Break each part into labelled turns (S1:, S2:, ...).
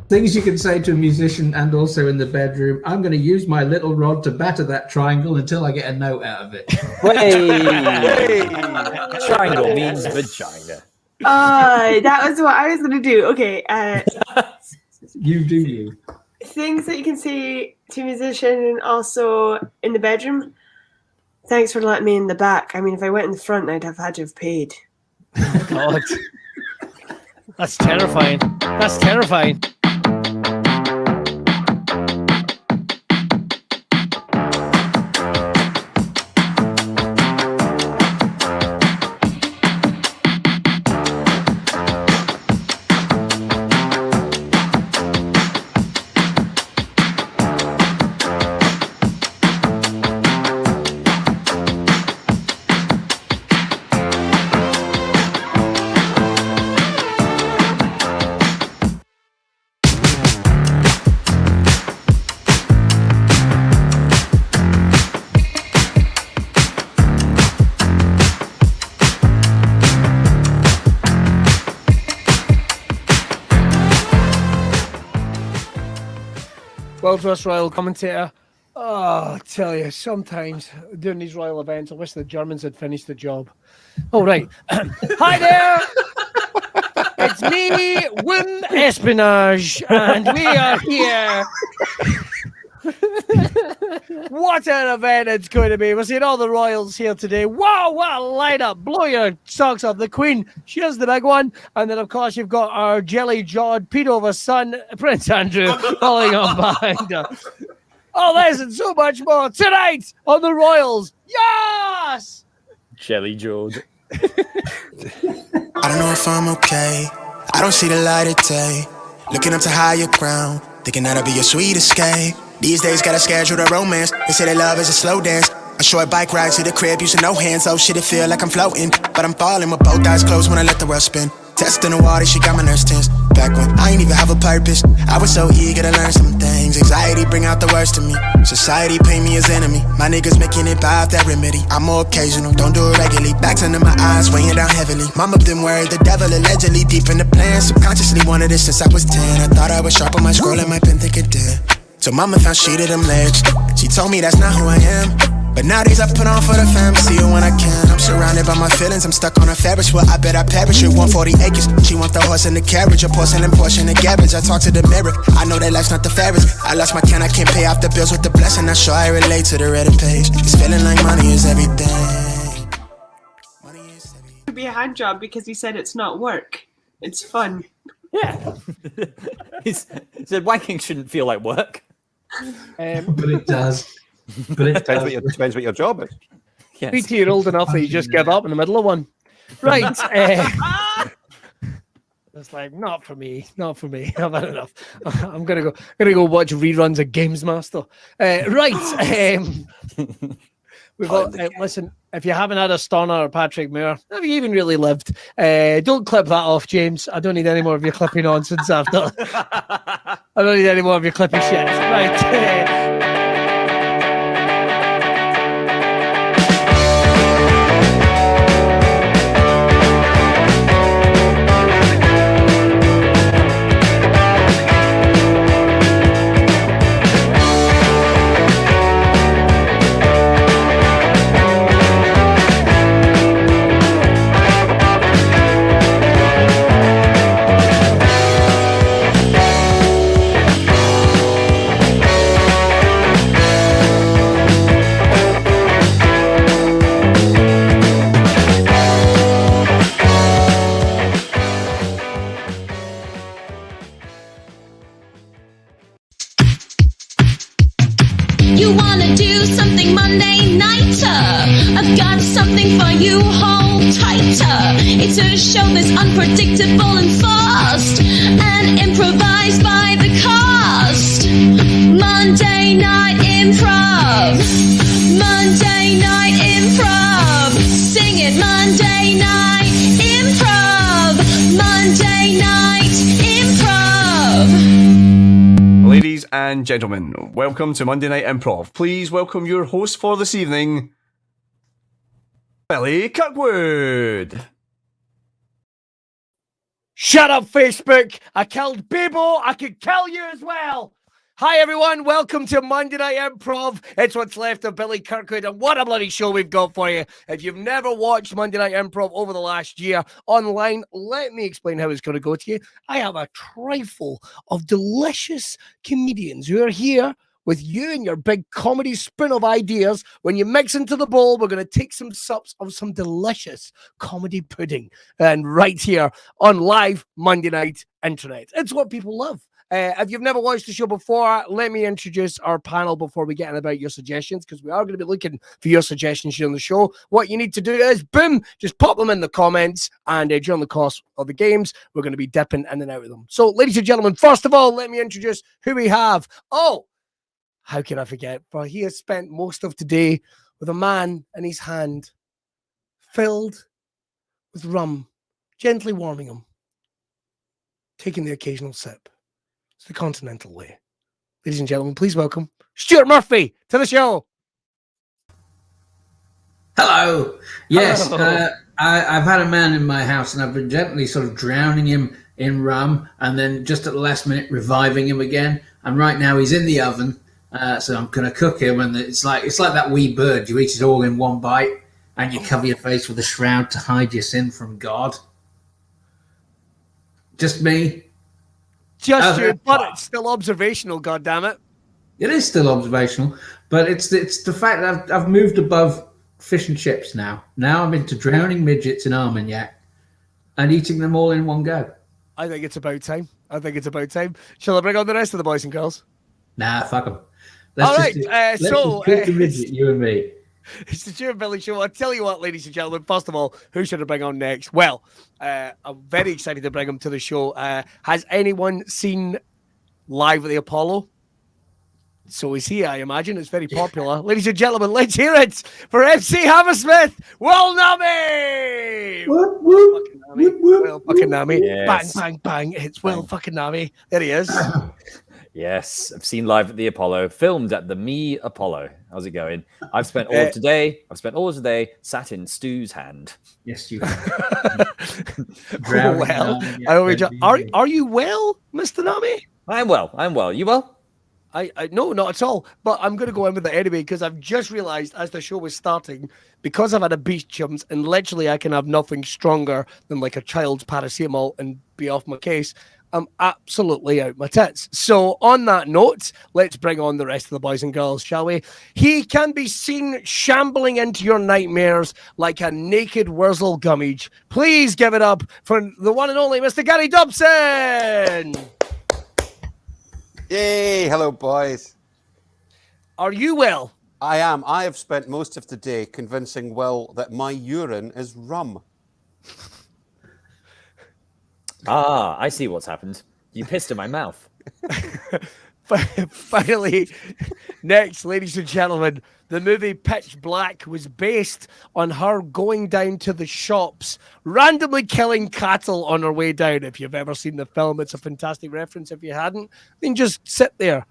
S1: Things you can say to a musician and also in the bedroom. I'm going to use my little rod to batter that triangle until I get a note out of it.
S2: Hey! Triangle means vagina.
S3: That was what I was going to do. Okay.
S1: You do you.
S3: Things that you can say to a musician and also in the bedroom. Thanks for letting me in the back. I mean, if I went in the front, I'd have had to have paid.
S4: God. That's terrifying. That's terrifying. World West Royal commentator. Oh, I tell you, sometimes doing these royal events, I wish the Germans had finished the job. Oh, right. Hi there. It's me, Wim Espionage, and we are here. What an event it's going to be. We're seeing all the royals here today. Wow, what a lineup. Blow your socks off. The Queen, she's the big one. And then, of course, you've got our jelly-jawed Pedover's son, Prince Andrew, following on behind her. Oh, this and so much more tonight on the Royals. Yes!
S2: Jelly-jawed.
S5: I don't know if I'm okay. I don't see the light of day. Looking up to higher ground, thinking that'll be your sweet escape. These days gotta schedule the romance. They say that love is a slow dance. A short bike ride to the crib using no hands. Oh shit, it feel like I'm floating, but I'm falling with both eyes closed when I let the world spin. Testing the water, she got my nerves tense. Back when I ain't even have a purpose, I was so eager to learn some things. Anxiety bring out the worst in me. Society paint me as enemy. My niggas making it by that remedy. I'm more occasional, don't do it regularly. Backs under my eyes, weighing down heavily. Mama been worried, the devil allegedly deep in the plan. Subconsciously wanted it since I was 10. I thought I was sharp on my scroll and my pen think it did. So mama found shit of them legs. She told me that's not who I am. But nowadays I put on for the fam, see it when I can. I'm surrounded by my feelings, I'm stuck on a Ferris wheel. I bet I perish with 140 acres. She want the horse and the carriage, a porcelain portion of garbage. I talk to the mirror, I know that life's not the fairest. I lost my can, I can't pay off the bills with the blessing. I'm sure I relate to the Reddit page. It's feeling like money is everything. Money is everything.
S3: It could be a hand job because he said it's not work. It's fun.
S2: Yeah. He said wanking shouldn't feel like work.
S1: But it does. But it
S6: depends what your job is.
S4: Yes. BT, you're old enough that you just give up in the middle of one. Right. It's like, not for me. I've had enough. I'm gonna go watch reruns of Games Master. Right. We've got, listen, if you haven't had a Stunner or Patrick Moore, have you even really lived? Don't clip that off, James. I don't need any more of your clippy nonsense after. I don't need any more of your clippy shit. Right.
S6: writer. I've got something for you, hold tighter. It's a show that's unpredictable and fast, and improvised by the cast. Monday Night Improv. Monday Night Improv. Sing it, Monday Night Improv. Monday Night Improv.
S7: Ladies and gentlemen, welcome to Monday Night Improv. Please welcome your host for this evening, Billy Kirkwood.
S4: Shut up, Facebook. I killed Bebo. I could kill you as well. Hi, everyone. Welcome to Monday Night Improv. It's what's left of Billy Kirkwood, and what a bloody show we've got for you. If you've never watched Monday Night Improv over the last year online, let me explain how it's going to go to you. I have a trifle of delicious comedians who are here with you and your big comedy spoon of ideas. When you mix into the bowl, we're going to take some sups of some delicious comedy pudding. And right here on live Monday Night Internet. It's what people love. If you've never watched the show before, let me introduce our panel before we get in about your suggestions, because we are going to be looking for your suggestions during the show. What you need to do is, boom, just pop them in the comments, and during the course of the games, we're going to be dipping in and out of them. So, ladies and gentlemen, first of all, let me introduce who we have. Oh, how can I forget? For he has spent most of today with a man in his hand filled with rum, gently warming him, taking the occasional sip. It's the continental way. Ladies and gentlemen, please welcome Stuart Murphy to the show.
S1: Hello. Yes,
S4: Hello.
S1: I've had a man in my house, and I've been gently sort of drowning him in rum, and then just at the last minute reviving him again. And right now he's in the oven, so I'm going to cook him. And it's like that wee bird. You eat it all in one bite, and you cover your face with a shroud to hide your sin from God. Just me.
S4: Just you, but it's still observational, goddammit.
S1: It is still observational, but it's the fact that I've moved above fish and chips now. Now I'm into drowning midgets in Armagnac and eating them all in one go.
S4: I think it's about time. Shall I bring on the rest of the boys and girls?
S1: Nah, fuck them.
S4: Let's
S1: cook the midget, you and me.
S4: It's the Stuart Billy Show. I'll tell you what, ladies and gentlemen. First of all, who should I bring on next? Well, I'm very excited to bring him to the show. Has anyone seen Live at the Apollo? So is he, I imagine. It's very popular. Ladies and gentlemen, let's hear it for MC Hammersmith, Will Naameh.
S1: Whoop, whoop, whoop, whoop,
S4: Will fucking Naameh.
S2: Yes.
S4: Bang, bang, bang. It's Will fucking Naameh. There he is.
S2: Yes, I've seen Live at the Apollo, filmed at the Me Apollo. How's it going? I've spent all of today sat in Stu's hand.
S1: Yes, you have.
S4: Are you well, Mr. Naameh?
S2: I'm well. You well?
S4: I no, not at all. But I'm going to go in with it anyway, because I've just realised as the show was starting, because I've had a beach chums and literally I can have nothing stronger than like a child's paracetamol and be off my case. I'm absolutely out my tits. So on that note, let's bring on the rest of the boys and girls, shall we? He can be seen shambling into your nightmares like a naked Wurzel Gummidge. Please give it up for the one and only Mr. Gary Dobson.
S8: Yay! Hello, boys.
S4: Are you well?
S8: I am. I have spent most of the day convincing Will that my urine is rum.
S2: Ah, I see what's happened. You pissed in my mouth.
S4: Finally, next, ladies and gentlemen, the movie Pitch Black was based on her going down to the shops, randomly killing cattle on her way down. If you've ever seen the film, it's a fantastic reference. If you hadn't, then just sit there,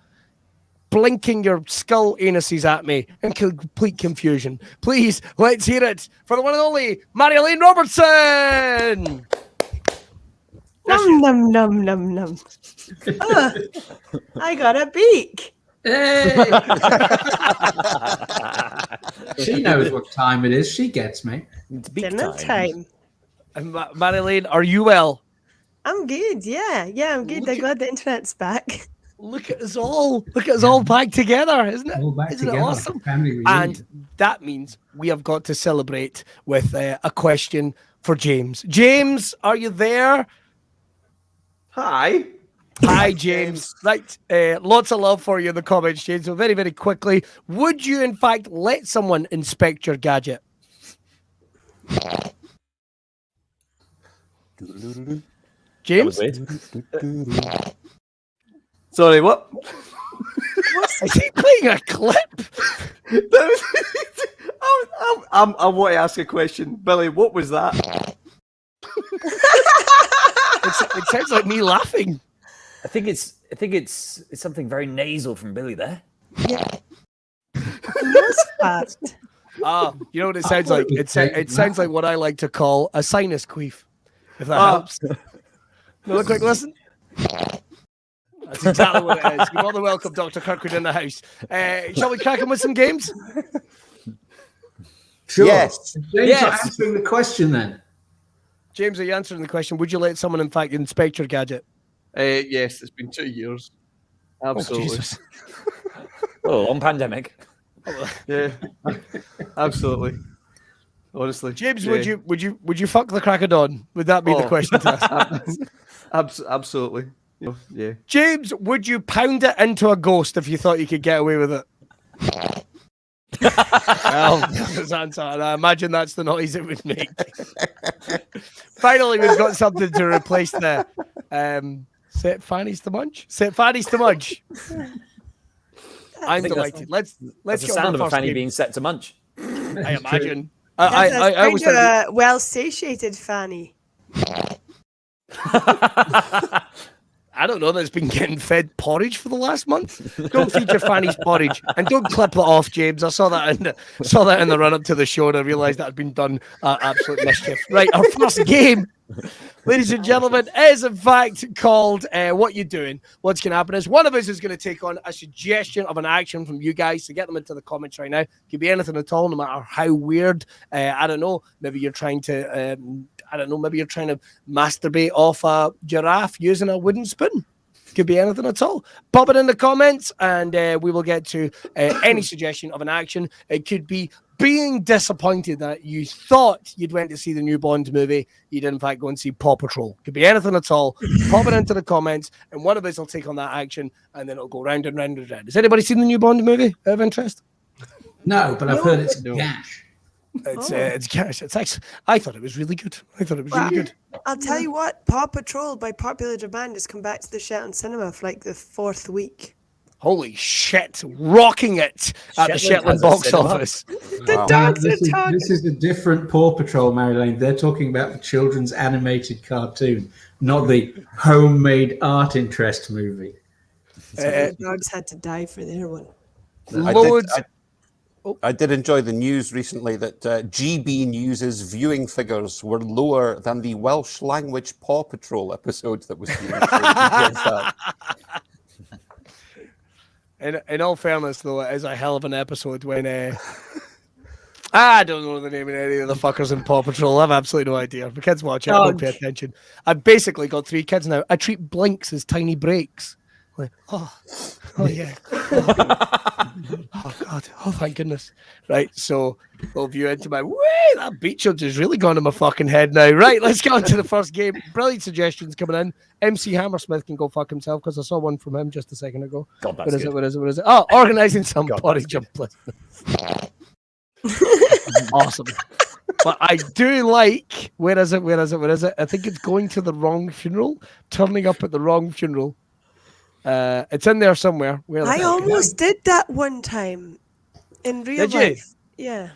S4: blinking your skull anuses at me in complete confusion. Please, let's hear it for the one and only Marjolein Robertson.
S3: Num, num, num, num, num. I got a beak.
S1: Hey! She knows what time it is. She gets me.
S2: It's beak
S3: Dinner time.
S4: Marjolein, are you well?
S3: I'm good. Yeah, I'm good. I'm glad the internet's back.
S4: Look at us all. Look at us all back together, isn't it?
S1: All back
S4: Isn't
S1: together.
S4: it awesome?
S1: Family reunion.
S4: And that means we have got to celebrate with a question for James. James, are you there?
S9: Hi.
S4: Hi, James. Right. Lots of love for you in the comments, James. So very, very quickly, would you, in fact, let someone inspect your gadget? James?
S7: Sorry, what?
S4: Is he playing a clip?
S7: I want to ask a question. Billy, what was that?
S4: It sounds like me laughing.
S2: I think it's something very nasal from Billy there.
S3: Fast.
S4: You know what it sounds like? It sounds like what I like to call a sinus queef, if that helps. Another quick listen. That's exactly what it is. You're more than welcome, Dr. Kirkwood, in the house. Shall we crack on with some games?
S1: Sure.
S8: Yes.
S1: James,
S4: Yes.
S1: you're answering the question then.
S4: James, are you answering the question? Would you let someone, in fact, inspect your gadget?
S7: Yes, it's been 2 years. Absolutely.
S4: Jesus.
S2: Oh, long pandemic.
S7: Yeah, absolutely. Honestly,
S4: James,
S7: yeah.
S4: would you fuck the crack of dawn? Would that be the question to ask?
S7: Absolutely. Yeah.
S4: James, would you pound it into a ghost if you thought you could get away with it? Well, his answer, and I imagine that's the noise it would make. Finally, we've got something to replace the set fannies to munch. Set fannies to munch. I'm delighted. Let's
S2: That's the
S4: get
S2: sound
S4: on
S2: of
S4: the
S2: a
S4: first
S2: fanny
S4: game.
S2: being set to munch.
S4: I imagine.
S3: That's
S4: I always
S3: kind of
S4: think
S3: a well-satiated fanny.
S4: I don't know that's been getting fed porridge for the last month. Don't feed your fanny's porridge and don't clip it off, James. I saw that in the run up to the show and I realised that had been done absolute mischief. Right, our first game, ladies and gentlemen, is in fact called What You Doing. What's going to happen is one of us is going to take on a suggestion of an action from you guys. So get them into the comments right now. Could be anything at all, no matter how weird. I don't know. Maybe you're trying to. Maybe you're trying to masturbate off a giraffe using a wooden spoon. Could be anything at all. Pop it in the comments and we will get to any suggestion of an action. It could be being disappointed that you thought you'd went to see the new Bond movie. You did in fact go and see Paw Patrol. Could be anything at all. Pop it into the comments and one of us will take on that action and then it'll go round and round and round. Has anybody seen the new Bond movie of interest?
S1: No, but I've heard it's gash.
S4: It's gash. It's actually, I thought it was really good. Really good.
S3: I'll tell you what, Paw Patrol, by popular demand, has come back to the Shetland cinema for like the 4th week.
S4: Holy shit, rocking it at the Shetland box office.
S3: The dogs are talking.
S1: This is a different Paw Patrol, Marjolein. They're talking about the children's animated cartoon, not the homemade art interest movie.
S3: The dogs had to die for their one.
S8: I did enjoy the news recently that GB News' viewing figures were lower than the Welsh language Paw Patrol episode that was being
S4: In all fairness, though, it is a hell of an episode when I don't know the name of any of the fuckers in Paw Patrol. I have absolutely no idea. The kids watch it, I don't pay attention. I've basically got 3 kids now. I treat blinks as tiny breaks. Like, oh yeah. Oh God. Oh thank goodness. Right, so we'll view into my that beat shot is really gone to my fucking head now. Right, let's get on to the first game. Brilliant suggestions coming in. MC Hammersmith can go fuck himself because I saw one from him just a second ago.
S2: God, that's
S4: What is
S2: good.
S4: it? What is it? Oh, organising some porridge jump. Awesome. But I do like where is it? I think it's going to the wrong funeral, turning up at the wrong funeral. It's in there somewhere.
S3: I almost did that one time in real
S4: Did you?
S3: life. Yeah.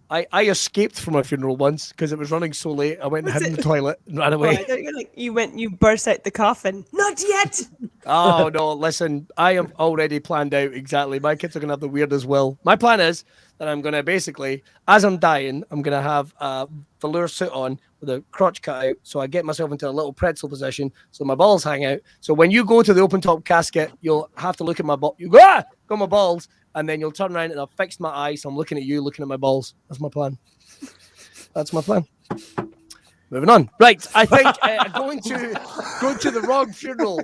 S4: I escaped from a funeral once because it was running so late. I went and hid in the toilet and ran away.
S3: I thought you burst out the coffin. Not yet.
S4: Oh no! Listen, I am already planned out exactly. My kids are gonna have the weirdest will. My plan is that I'm gonna basically, as I'm dying, I'm gonna have a velour suit on with a crotch cut out, so I get myself into a little pretzel position, so my balls hang out. So when you go to the open top casket, you'll have to look at my balls. You go, got my balls, and then you'll turn around and I'll fix my eyes. So I'm looking at you, looking at my balls. That's my plan. That's my plan. Moving on. Right, I think going to the wrong funeral.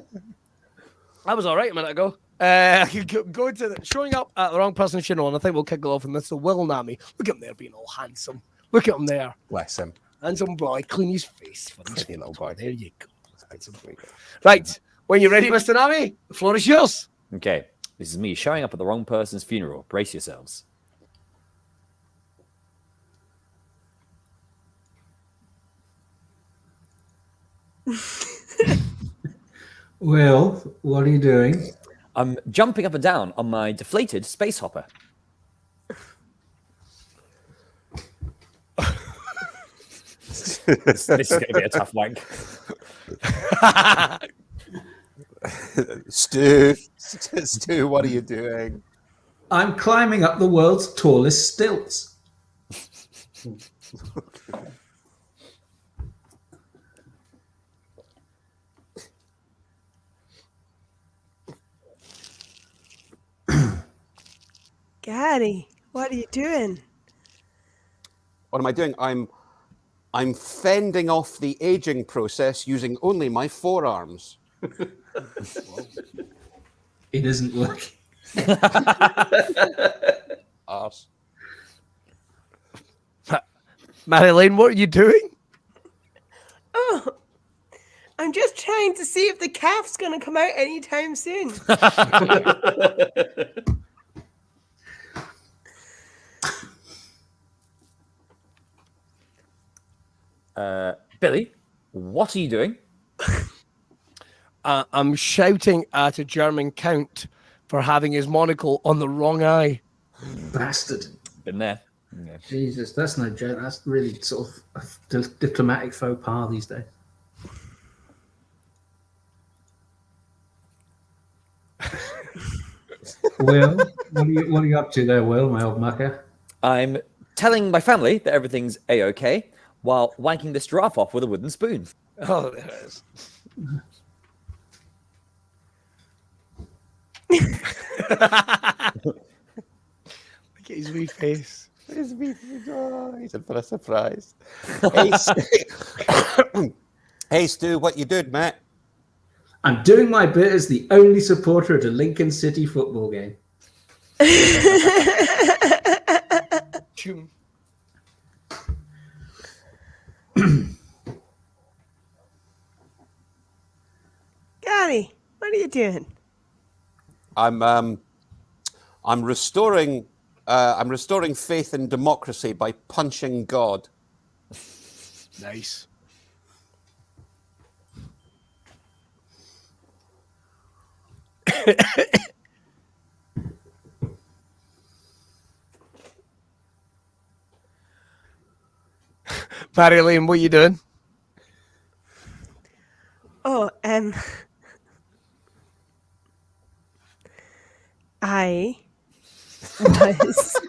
S4: That was all right a minute ago. Showing up at the wrong person's funeral, and I think we'll kick it off. And that's the Will Naameh. Look at him there being all handsome. Look at him there.
S8: Bless him.
S4: Handsome boy. Clean his face for his
S8: Pretty little boy.
S4: There you go. Right. When you're ready, Mr. Naameh, the floor is yours.
S2: Okay, this is me showing up at the wrong person's funeral. Brace yourselves.
S1: Will, what are you doing?
S2: I'm jumping up and down on my deflated space hopper. This is going to be a tough wank.
S8: Stu, what are you doing?
S1: I'm climbing up the world's tallest stilts.
S3: Gary, what are you doing?
S8: What am I doing? I'm fending off the aging process using only my forearms.
S1: It isn't working.
S8: Arse.
S4: Marjolein, what are you doing?
S3: Oh, I'm just trying to see if the calf's going to come out anytime soon.
S2: Billy, what are you doing?
S4: I'm shouting at a German count for having his monocle on the wrong eye.
S1: Bastard.
S2: Been there. Okay.
S1: Jesus, that's no joke. That's really sort of a diplomatic faux pas these days. Will, what are you up to there, Will, my old mucker?
S2: I'm telling my family that everything's A-okay while wanking this giraffe off with a wooden spoon.
S4: Oh, there it is. Look at his wee face.
S8: He's in for a surprise. Hey, Stu, what you doing, mate?
S1: I'm doing my bit as the only supporter at a Lincoln City football game.
S4: Choom.
S3: Gary, what are you doing?
S8: I'm restoring faith in democracy by punching God.
S4: Nice. Marjolein, what are you doing?
S3: Oh, I was.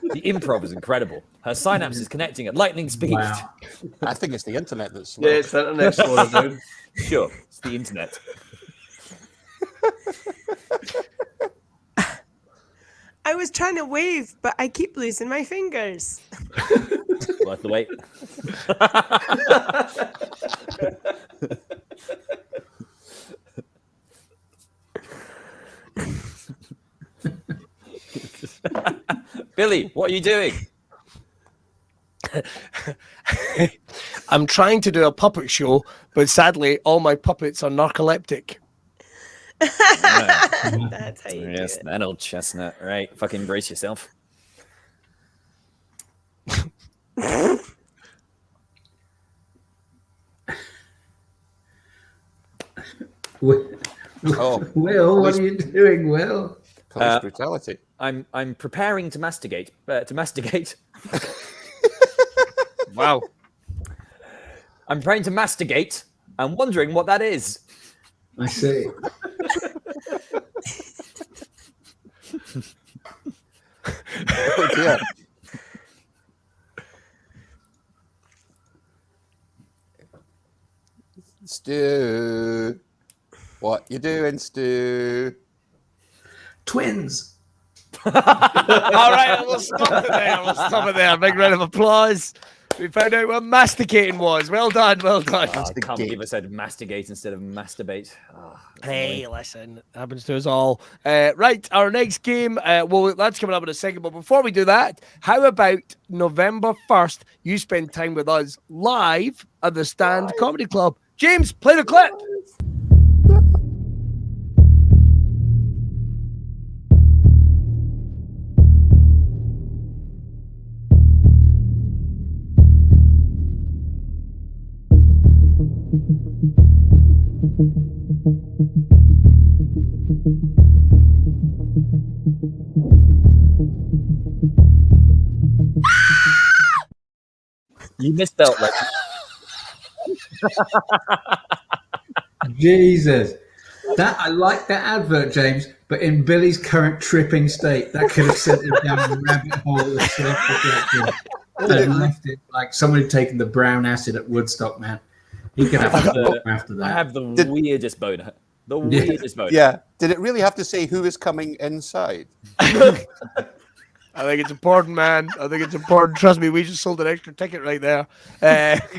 S2: The improv is incredible. Her synapse is connecting at lightning speed.
S1: Wow.
S8: I think it's the internet that's slow.
S7: Yeah, it's the internet slower down.
S2: Sure, it's the internet.
S3: I was trying to wave, but I keep losing my fingers.
S2: Worth the wait. Billy, what are you doing?
S4: I'm trying to do a puppet show, but sadly, all my puppets are narcoleptic.
S3: That's how you
S2: Yes,
S3: do it.
S2: that old chestnut. Right, fucking brace yourself.
S8: Oh,
S1: Will, what are you doing, Will?
S8: police brutality.
S2: I'm preparing to masticate. To masticate.
S4: Wow.
S2: I'm preparing to masticate. I'm wondering what that is.
S1: I see.
S8: Oh dear. Stu, what you doing, Stu?
S1: Twins.
S4: All right, we'll stop it there. We'll stop it there. Big round of applause. We found out what masticating was. Well done, well done.
S2: I can't believe I said masticate instead of masturbate. Oh,
S4: Hey, listen, happens to us all. Right, our next game, well, that's coming up in a second. But before we do that, how about November 1st, you spend time with us live at the Stand Comedy Club? James, play the clip.
S2: You misspelled like
S1: Jesus. That I like that advert, James, but in Billy's current tripping state, that could have sent him down a rabbit hole of self-reflection and left it like someone had taken the brown acid at Woodstock, man. He could have a book after that.
S2: I have the weirdest boner. The weirdest boner.
S8: Yeah. Did it really have to say who is coming inside?
S4: I think it's important, man. I think it's important. Trust me, we just sold an extra ticket right there.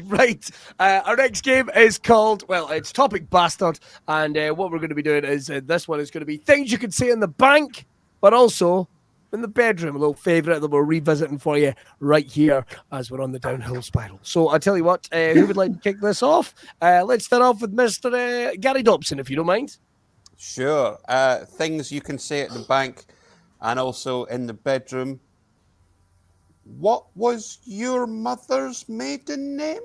S4: Right. Our next game is called, well, it's Topic Bastard. And what we're going to be doing is this one is going to be things you can say in the bank, but also in the bedroom. A little favourite that we're revisiting for you right here as we're on the downhill spiral. So I tell you what, who would like to kick this off? Let's start off with Mr. Gary Dobson, if you don't mind.
S8: Sure. Things you can say at the bank and also in the bedroom. What was your mother's maiden name?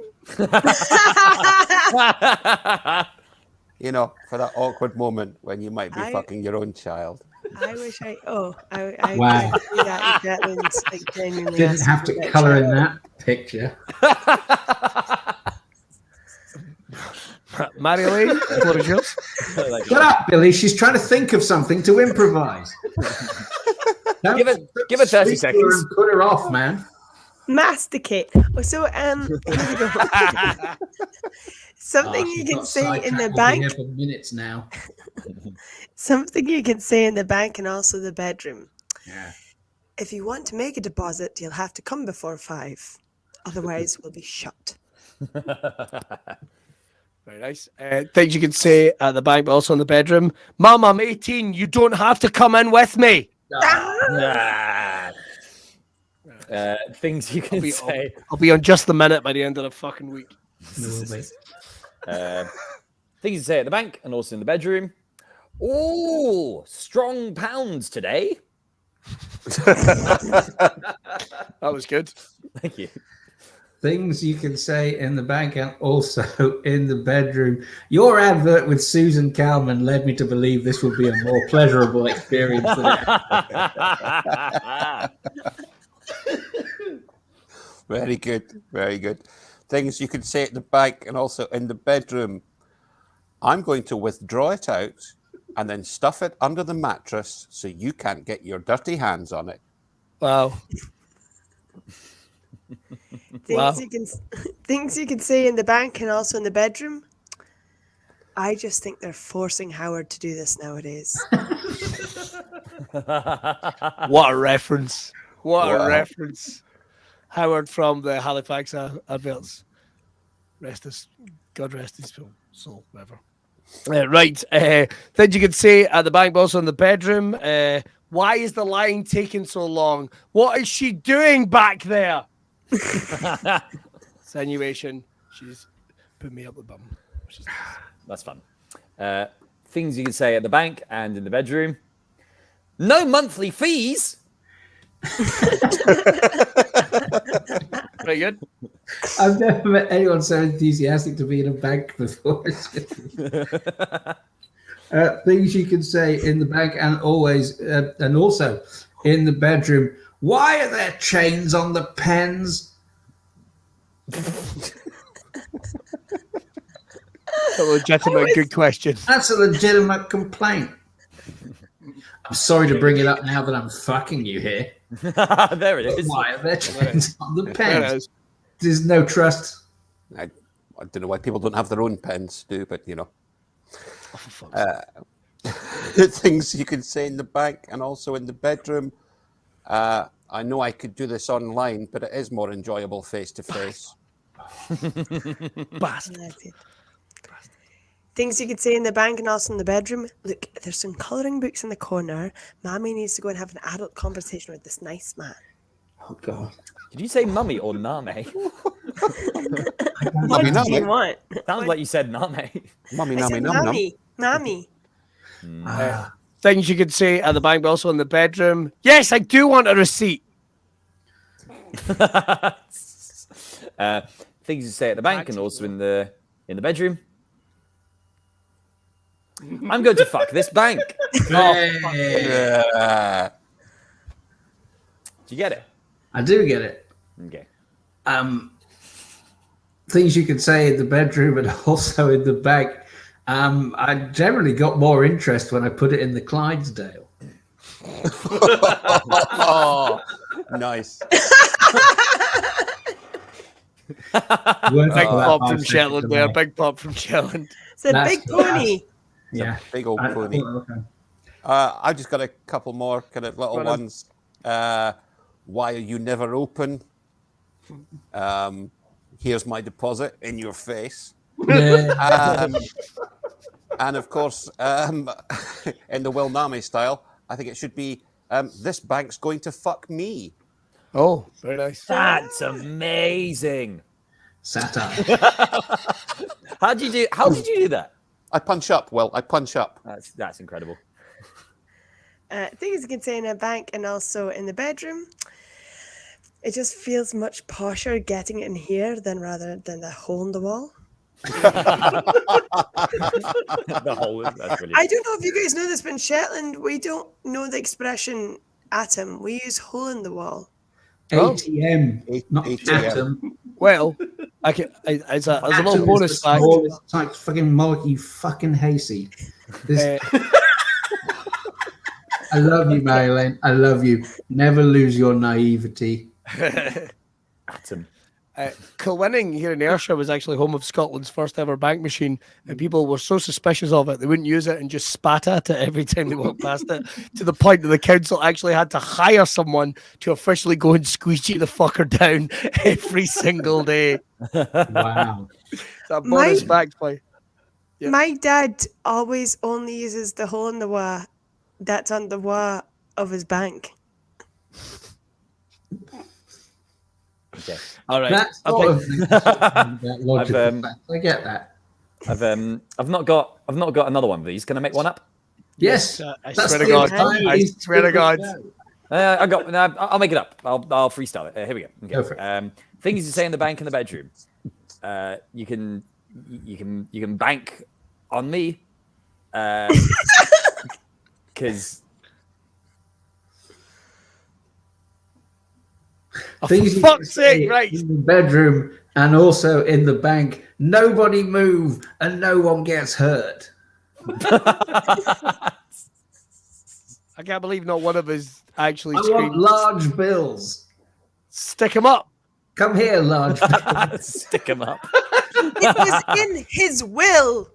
S8: You know, for that awkward moment when you might be fucking your own child.
S3: I wish I
S1: Wow.
S3: could do that if Gatlin's like genuinely
S1: Didn't
S3: asking
S1: have
S3: for
S1: to
S3: that
S1: colour
S3: shit.
S1: in that picture.
S4: Marjolein, what is yours?
S1: Shut up, Billy. She's trying to think of something to improvise.
S2: Give it 30 seconds.
S1: And put her off, man.
S3: Masticate. Oh, so here we go. Something you can say in the bank.
S1: For minutes now.
S3: Something you can say in the bank and also the bedroom.
S1: Yeah.
S3: If you want to make a deposit, you'll have to come before 5. Otherwise, we'll be shut.
S4: Very nice. Things you can say at the bank, but also in the bedroom. Mum, I'm 18. You don't have to come in with me.
S2: Things you can say.
S4: I'll be on just the minute by the end of the fucking week.
S2: Things you say at the bank and also in the bedroom. Oh, strong pounds today.
S4: That was good.
S2: Thank you.
S1: Things you can say in the bank and also in the bedroom. Your advert with Susan Calman led me to believe this would be a more pleasurable experience than it.
S8: Very good. Very good. Things you can say at the bank and also in the bedroom. I'm going to withdraw it out and then stuff it under the mattress so you can't get your dirty hands on it.
S4: Wow.
S3: Things you can say in the bank and also in the bedroom. I just think they're forcing Howard to do this nowadays.
S4: What a reference. What a reference. Howard from the Halifax adverts. God rest his soul, whatever. Right. Things you can say at the bank, but also in the bedroom. Why is the line taking so long? What is she doing back there? Insinuation. She's put me up the bum. Which is nice.
S2: That's fun. Things you can say at the bank and in the bedroom. No monthly fees.
S4: Very good.
S1: I've never met anyone so enthusiastic to be in a bank before. Things you can say in the bank and always and also in the bedroom. Why are there chains on the pens?
S4: A legitimate good question.
S1: That's a legitimate complaint. I'm sorry to bring it up now that I'm fucking you here.
S2: There it is.
S1: Why are there chains on the
S4: There it
S1: pens?
S4: is.
S1: There's no trust.
S8: I don't know why people don't have their own pens, but you know. Things you can say in the bank and also in the bedroom. I know I could do this online, but it is more enjoyable face to face.
S4: Bastard.
S3: Things you could say in the bank and also in the bedroom. Look, there's some colouring books in the corner. Mommy needs to go and have an adult conversation with this nice man.
S1: Oh, God.
S2: Did you say mummy or Naameh?
S3: What do you
S8: Naameh.
S3: want?
S2: Sounds like you said Naameh.
S8: Mummy,
S3: I
S8: nummy,
S3: said
S8: num, num.
S3: mommy.
S4: Things you could say at the bank, but also in the bedroom. Yes, I do want a receipt.
S2: Things you say at the bank and also in the bedroom. I'm going to fuck this bank.
S8: Yeah.
S2: Do you get it?
S1: I do get it.
S2: Okay.
S1: Things you could say in the bedroom and also in the bank. I generally got more interest when I put it in the Clydesdale.
S8: Oh, nice.
S4: Big pop from Shetland there. Big pop from Shetland.
S3: It's a big pony.
S1: Yeah.
S8: Big old pony.
S1: Okay.
S8: I've just got a couple more kind of little
S4: Go on.
S8: ones. Why are you never open? Here's my deposit in your face.
S1: Yeah.
S8: And of course, in the Will Naameh style, I think it should be this bank's going to fuck me.
S4: Oh, very nice.
S2: That's amazing.
S1: Satire.
S2: How did you do that?
S8: I punch up, Will. I punch up.
S2: That's incredible.
S3: Things you can say in a bank and also in the bedroom. It just feels much posher getting it in here rather than the hole in the wall.
S2: The whole that's brilliant.
S3: I don't know if you guys know this, but in Shetland, we don't know the expression atom. We use hole in the wall.
S1: ATM, not
S8: ATM.
S1: atom.
S4: Well, as a little
S1: Atom
S4: bonus
S1: is the
S4: fact,
S1: smallest type fucking molecule, fucking hayseed. This, I love you, Marjolein. I love you. Never lose your naivety.
S2: Atom.
S4: Kilwinning here in Ayrshire was actually home of Scotland's first ever bank machine, and people were so suspicious of it they wouldn't use it and just spat at it every time they walked past it, to the point that the council actually had to hire someone to officially go and squeegee the fucker down every single day.
S1: Wow.
S4: It's a bonus fact for you. Yeah.
S3: My dad always only uses the hole in the wall that's on the wall of his bank.
S2: Okay.
S4: All right.
S1: That's
S4: Okay.
S1: Logical. I get that.
S2: I've not got another one of these. Can I make one up?
S1: Yes.
S4: I
S1: that's
S4: swear to
S1: the
S4: God.
S1: entire
S4: I swear to God.
S2: I'll make it up. I'll freestyle it. Here we go. Okay.
S1: Go for it.
S2: Things you say in the bank and the bedroom. You can bank on me, because
S1: Things you
S4: fuck's
S1: can say
S4: sake, right.
S1: in the bedroom and also in the bank. Nobody move and no one gets hurt.
S4: I can't believe not one of us actually
S1: I want
S4: screamed.
S1: large bills.
S4: Stick him up.
S1: Come here, large bills.
S2: stick them up.
S3: It was in his will.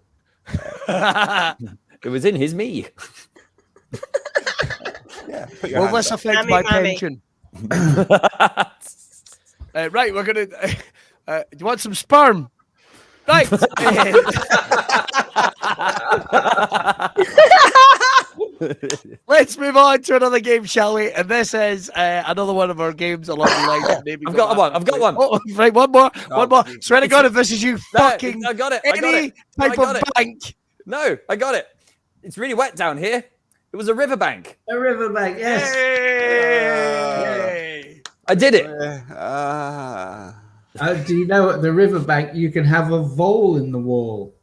S2: It was in his me.
S8: Yeah, put your
S4: Will
S8: hands
S4: this
S8: up.
S4: affect
S3: Mammy,
S4: my
S3: mammy.
S4: pension? Right, we're gonna. Do you want some sperm? Right. Let's move on to another game, shall we? And this is another one of our games along the lines of maybe.
S2: I've got one.
S4: Oh, right, one more.
S8: geez.
S4: Swear to God, if this is you fucking
S2: I got it.
S4: any type of bank.
S2: No, I got it. It's really wet down here. It was a riverbank.
S1: A riverbank, yes.
S4: Yay!
S2: I did it.
S1: Do you know at the riverbank you can have a vole in the wall?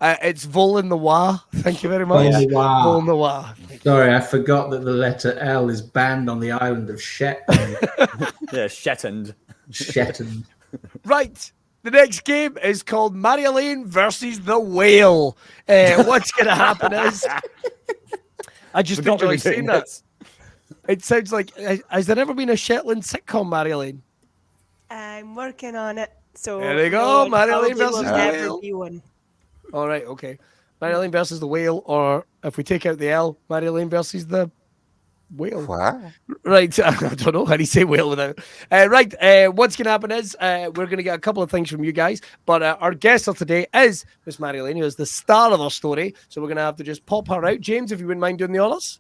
S4: It's Vol in the Wa. Thank you very much.
S1: Oh, wow.
S4: Vol in the Wa.
S1: Sorry, I forgot that the letter L is banned on the island of Shetland.
S2: Yeah, Shetland.
S1: Shetland.
S4: Right. The next game is called Marjolein versus the Whale. What's going to happen is... I just
S2: Forgot we
S4: enjoy
S2: were doing
S4: saying that.
S2: this.
S4: It sounds like... Has there ever been a Shetland sitcom, Marjolein?
S3: I'm working on it. So
S4: There we go,
S3: no, it
S4: Marjolein
S3: probably
S4: versus
S3: will
S4: the
S3: never
S4: whale.
S3: be one.
S4: All right, okay. Marjolein versus the Whale, or if we take out the L, Marjolein versus the Whale.
S8: What?
S4: Right, I don't know how do you say whale without. Right, what's going to happen is we're going to get a couple of things from you guys, but our guest of today is Miss Marjolein, who is the star of our story. So we're going to have to just pop her out. James, if you wouldn't mind doing the honours.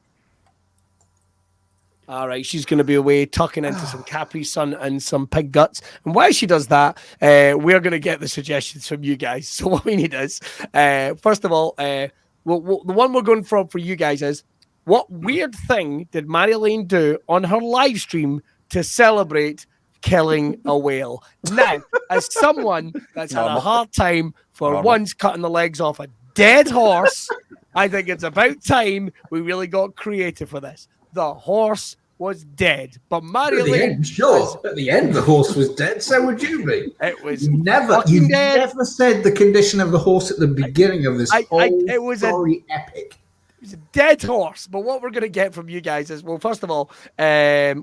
S4: All right, she's going to be away tucking into some Capri Sun and some pig guts. And while she does that, we're going to get the suggestions from you guys. So what we need is, first of all, the one we're going for you guys is, what weird thing did Marjolein do on her live stream to celebrate killing a whale? Now, as someone that's had a hard time for once cutting the legs off a dead horse. I think it's about time we really got creative for this. The horse was dead, but
S1: At the
S4: Marjolein,
S1: end, sure. At the end, the horse was dead. So would you be.
S4: it was
S1: You
S4: fucking dead.
S1: never said the condition of the horse at the beginning of this whole
S4: it was
S1: story epic.
S4: It was a dead horse. But what we're going to get from you guys is, well, first of all, you're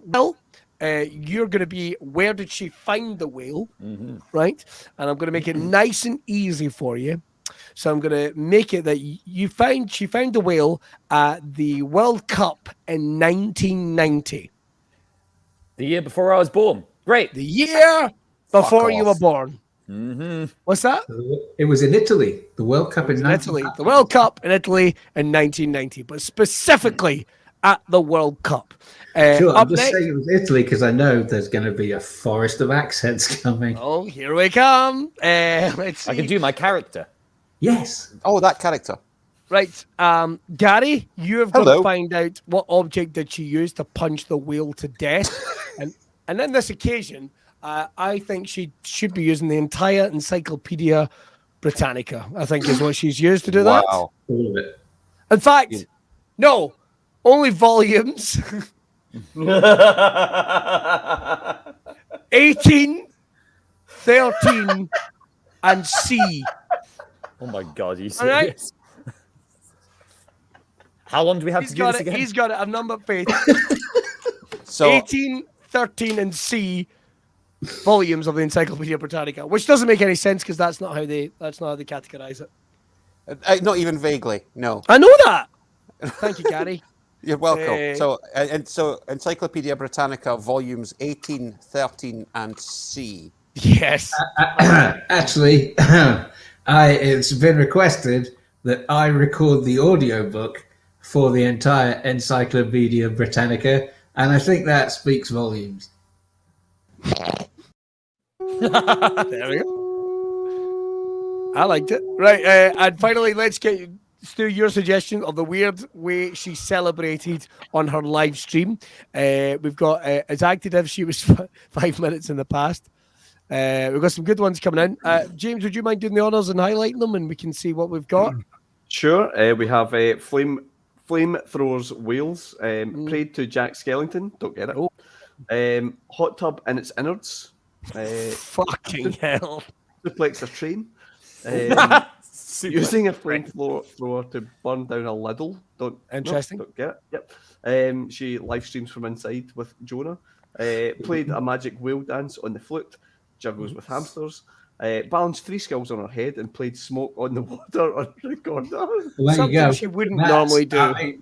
S4: going to be, where did she find the whale? Right? And I'm going to make it nice and easy for you. So I'm going to make it that she found the whale at the World Cup in 1990.
S2: The year before I was born. Great.
S4: The year before you were born. What's that?
S1: It was in Italy, the World Cup in
S4: Italy. The World Cup in Italy in 1990, but specifically at the World Cup.
S1: Sure, I'm
S4: up
S1: just
S4: next,
S1: saying it was Italy because I know there's going to be a forest of accents coming.
S4: oh, here we come. Let's see.
S2: I can do my character.
S1: Yes.
S8: Oh, that character.
S4: Right, Gary, you have got
S8: Hello.
S4: to find out what object did she use to punch the whale to death. and on this occasion, I think she should be using the entire Encyclopedia Britannica, I think is what she's used to do that.
S8: Wow.
S1: All of it.
S4: In fact, no, only volumes 18, 13, and C.
S2: Oh my God, you serious?
S4: All right.
S2: How long do we have to do this again?
S4: He's got it. I've numbered faith.
S8: So
S4: 18, 13, and C volumes of the Encyclopedia Britannica, which doesn't make any sense because that's not how they categorize it.
S8: not even vaguely. No.
S4: I know that. Thank you, Gary.
S8: You're welcome. So Encyclopedia Britannica volumes 18, 13, and C.
S4: Yes.
S1: Actually, it's been requested that I record the audiobook for the entire Encyclopedia Britannica, and I think that speaks volumes.
S4: There we go. I liked it. Right, and finally, let's get Stu, your suggestion of the weird way she celebrated on her live stream. We've got as acted as she was 5 minutes in the past. We've got some good ones coming in. James, would you mind doing the honours and highlighting them, and we can see what we've got?
S7: Sure. We have Flamethrowers Wales, prayed to Jack Skellington. Don't get it.
S4: Oh.
S7: Hot tub in its innards.
S4: Fucking hell.
S7: Duplex a train. Using a flamethrower to burn down a Lidl.
S4: Interesting.
S7: Don't get it. Yep. She live streams from inside with Jonah. Played a magic whale dance on the flute. Juggles with hamsters. Balanced 3 skulls on her head and played smoke on the water on recorder.
S1: Well, there
S4: Something
S1: you go.
S4: she wouldn't normally do.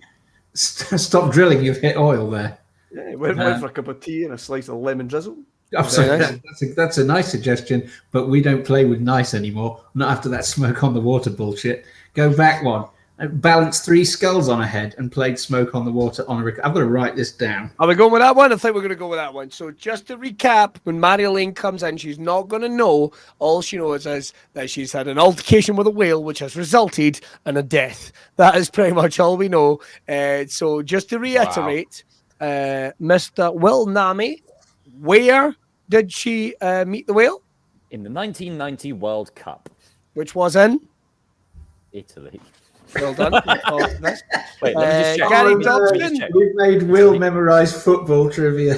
S1: Stop drilling, you've hit oil there.
S7: Yeah, went for a cup of tea and a slice of lemon drizzle.
S1: I'm sorry, that's a nice suggestion, but we don't play with nice anymore. Not after that smoke on the water bullshit. Go back one. Balanced 3 skulls on her head and played smoke on the water on a record. I've got to write this down.
S4: Are we going with that one? I think we're going to go with that one. So just to recap, when Marjolein comes in, she's not going to know. All she knows is that she's had an altercation with a whale, which has resulted in a death. That is pretty much all we know. So just to reiterate, Mr. Will Naameh, where did she meet the whale?
S2: In the 1990 World Cup.
S4: Which was in?
S2: Italy.
S4: Well done.
S2: Wait, let me just check.
S4: Gary
S2: Let me
S4: Dobson.
S2: just check.
S1: We've made Will memorise football trivia.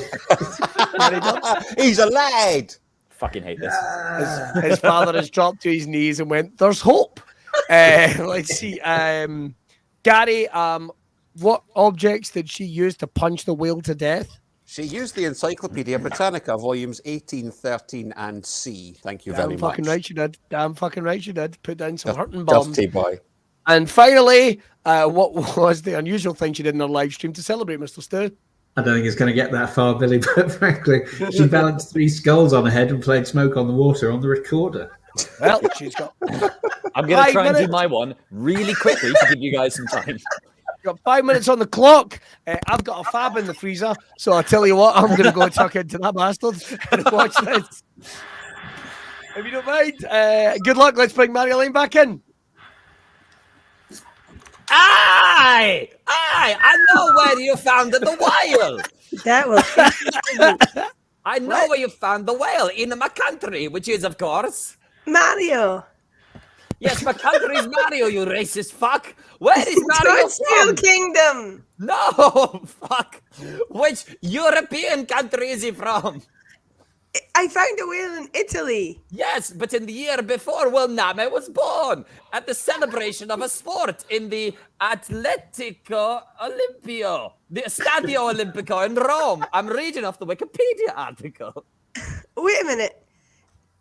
S8: He's a lad.
S2: Fucking hate this.
S4: His father has dropped to his knees and went, "There's hope." Let's see. Gary, what objects did she use to punch the whale to death?
S8: She used the Encyclopedia Britannica, volumes 18, 13, and C. Thank you very
S4: Damn
S8: much.
S4: fucking right you did. Damn fucking right you did. Put down some hurting bombs.
S8: Dirty boy.
S4: And finally, what was the unusual thing she did in her live stream to celebrate, Mr. Stu?
S1: I don't think it's going to get that far, Billy, but frankly, she balanced 3 skulls on her head and played smoke on the water on the recorder.
S4: Well, she's got...
S2: I'm going to try and do
S4: minutes.
S2: my one really quickly to give you guys some time.
S4: Got 5 minutes on the clock. I've got a fab in the freezer, so I tell you what, I'm going to go tuck into that bastard and watch this. If you don't mind, good luck. Let's bring Marjolein back in.
S2: Aye! I know where you found the whale.
S3: That will.
S2: I know where you found the whale in my country, which is, of course,
S3: Mario.
S2: Yes, my country's Mario, you racist fuck. Where is Mario
S3: Toadstool
S2: from?
S3: Kingdom.
S2: No, fuck. Which European country is he from?
S3: I found a whale in Italy.
S2: Yes, but in the year before, well, Naameh was born at the celebration of a sport in the Atletico Olimpio, the Stadio Olimpico in Rome. I'm reading off the Wikipedia article.
S3: Wait a minute.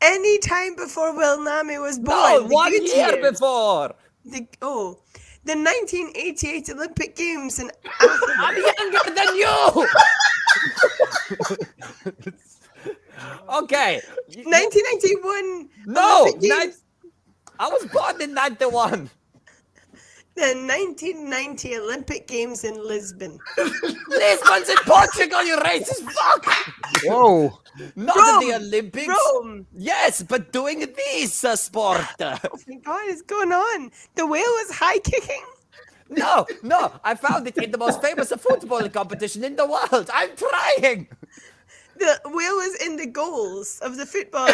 S3: Any time before Will Naameh was born?
S2: No,
S3: the
S2: 1
S3: good
S2: year
S3: years.
S2: before.
S3: The 1988 Olympic Games in Athens.
S2: I'm younger than you. Okay.
S3: 1991
S2: No,
S3: Olympic Games.
S2: I was born in 91.
S3: The 1990 Olympic Games in Lisbon.
S2: Lisbon's in Portugal, you racist fuck.
S4: Whoa.
S2: Not
S3: Rome,
S2: in the Olympics.
S3: Rome.
S2: Yes, but doing this sport.
S3: Oh my God, what's going on? The whale was high kicking.
S2: No, I found it in the most famous football competition in the world. I'm trying.
S3: The whale was in the goals of the football.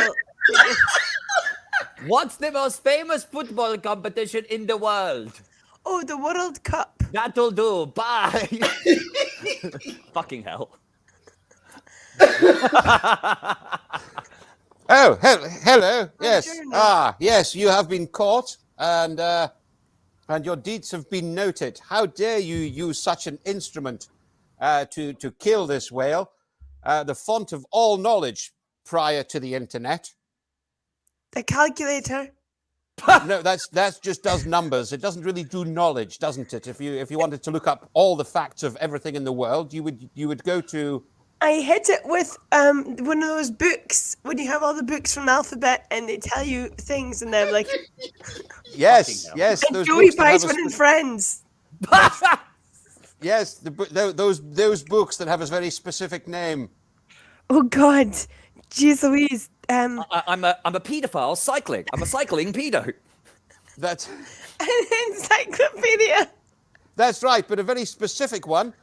S2: What's the most famous football competition in the world?
S3: Oh, the World Cup.
S2: That'll do. Bye. Fucking hell.
S8: Oh, hello. Yes.
S3: Journal.
S8: Yes, you have been caught and your deeds have been noted. How dare you use such an instrument to kill this whale, the font of all knowledge prior to the internet?
S3: The calculator.
S8: No, that's just does numbers. It doesn't really do knowledge, doesn't it? If you wanted to look up all the facts of everything in the world, you would go to.
S3: I hit it with one of those books when you have all the books from the alphabet and they tell you things and they're like,
S8: Yes.
S3: and
S8: Those
S3: Joey
S8: books that have
S3: Weissman
S8: a
S3: and Friends.
S8: Yes, those books that have a very specific name.
S3: Oh God, jeez Louise.
S2: I'm a pedophile cycling. I'm a cycling pedo.
S8: That's
S3: An encyclopedia.
S8: That's right, but a very specific one.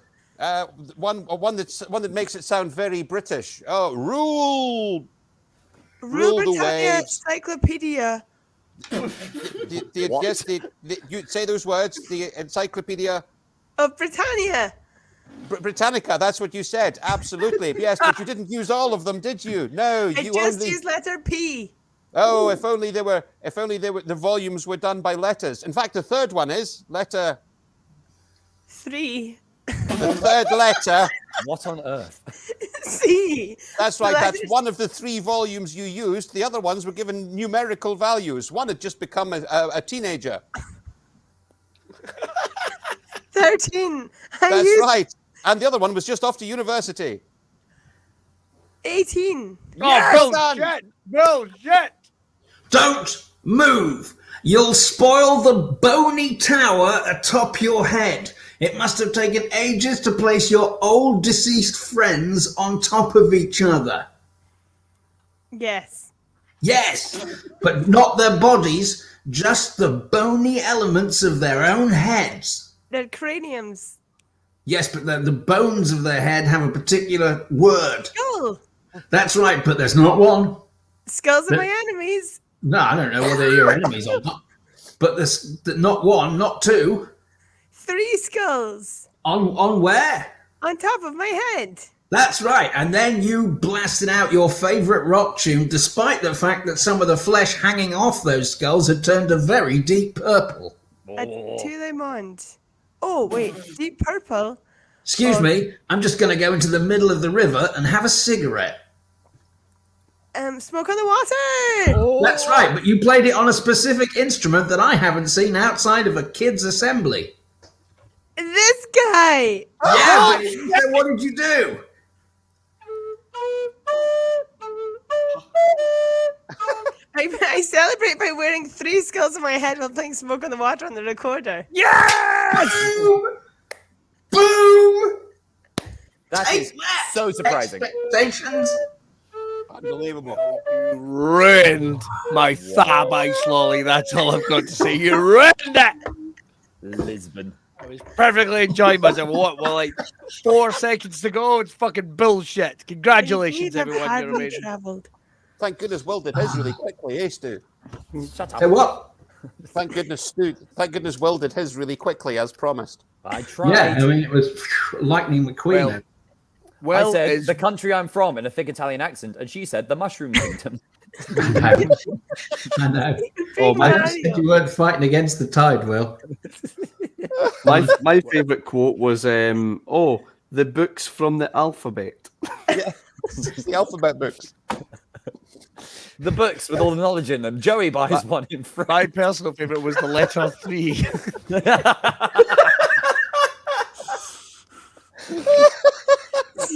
S8: One that makes it sound very British. Oh, rule
S3: Rule
S8: the
S3: Britannia
S8: waves.
S3: Encyclopedia.
S8: Yes, you say those words. The Encyclopedia
S3: Of Britannia.
S8: Britannica. That's what you said. Absolutely. Yes, but you didn't use all of them, did you? No,
S3: I
S8: you
S3: just
S8: only.
S3: used letter P.
S8: Oh, if only the volumes were done by letters. In fact, the third one is letter.
S3: 3.
S8: The third letter.
S2: What on earth?
S3: C.
S8: That's right.
S3: The
S8: That's
S3: letters-
S8: one of the 3 volumes you used. The other ones were given numerical values. One had just become a teenager.
S3: 13.
S8: That's
S3: used
S8: right. And the other one was just off to university.
S3: 18.
S8: Well done.
S4: Bullshit.
S1: Don't move. You'll spoil the bony tower atop your head. It must have taken ages to place your old deceased friends on top of each other.
S3: Yes.
S1: Yes, but not their bodies, just the bony elements of their own heads.
S3: Their craniums.
S1: Yes, but the bones of their head have a particular word.
S3: Skull.
S1: That's right, but there's not one.
S3: Skulls of
S1: The-
S3: my enemies.
S1: No, I don't know whether you're enemies or not. But there's not one, not 2.
S3: 3 skulls.
S1: On where?
S3: On top of my head.
S1: That's right. And then you blasted out your favourite rock tune, despite the fact that some of the flesh hanging off those skulls had turned a very deep purple.
S3: A Tout le monde. Oh, wait. Deep purple.
S1: Excuse me, I'm just going to go into the middle of the river and have a cigarette.
S3: Smoke on the water.
S1: That's right, but you played it on a specific instrument that I haven't seen outside of a kid's assembly.
S3: This guy.
S1: Yeah, but what did you do?
S3: I celebrate by wearing 3 skulls on my head while playing Smoke on the Water on the recorder.
S1: Boom! Boom!
S2: That
S1: Take
S2: is
S1: that,
S2: so surprising.
S1: Expectations.
S8: Unbelievable.
S4: Ruined my thigh ice lolly. That's all I've got to say. You ruined it.
S2: Lisbon.
S4: I was perfectly enjoying myself. What? Well, like 4 seconds to go. It's fucking bullshit. Congratulations, everyone. You're amazing.
S3: Traveled.
S8: Thank goodness Will did his really quickly, Stu.
S2: Shut
S1: Say
S2: up.
S1: what?
S8: Thank goodness, Stu. Thank goodness Will did his really quickly, as promised.
S2: I tried.
S1: Yeah, I mean, it was Lightning McQueen.
S4: Well,
S1: then.
S2: I said
S4: is
S2: the country I'm from in a thick Italian accent, and she said the Mushroom Kingdom.
S1: I know.
S3: Big
S1: I just said
S3: Mario.
S1: you weren't fighting against the tide, Will.
S7: My favourite quote was, "Oh, the books from the alphabet."
S8: Yeah, the alphabet books.
S2: The books with all the knowledge in them. Joey buys one in front.
S4: my personal favorite was the letter 3.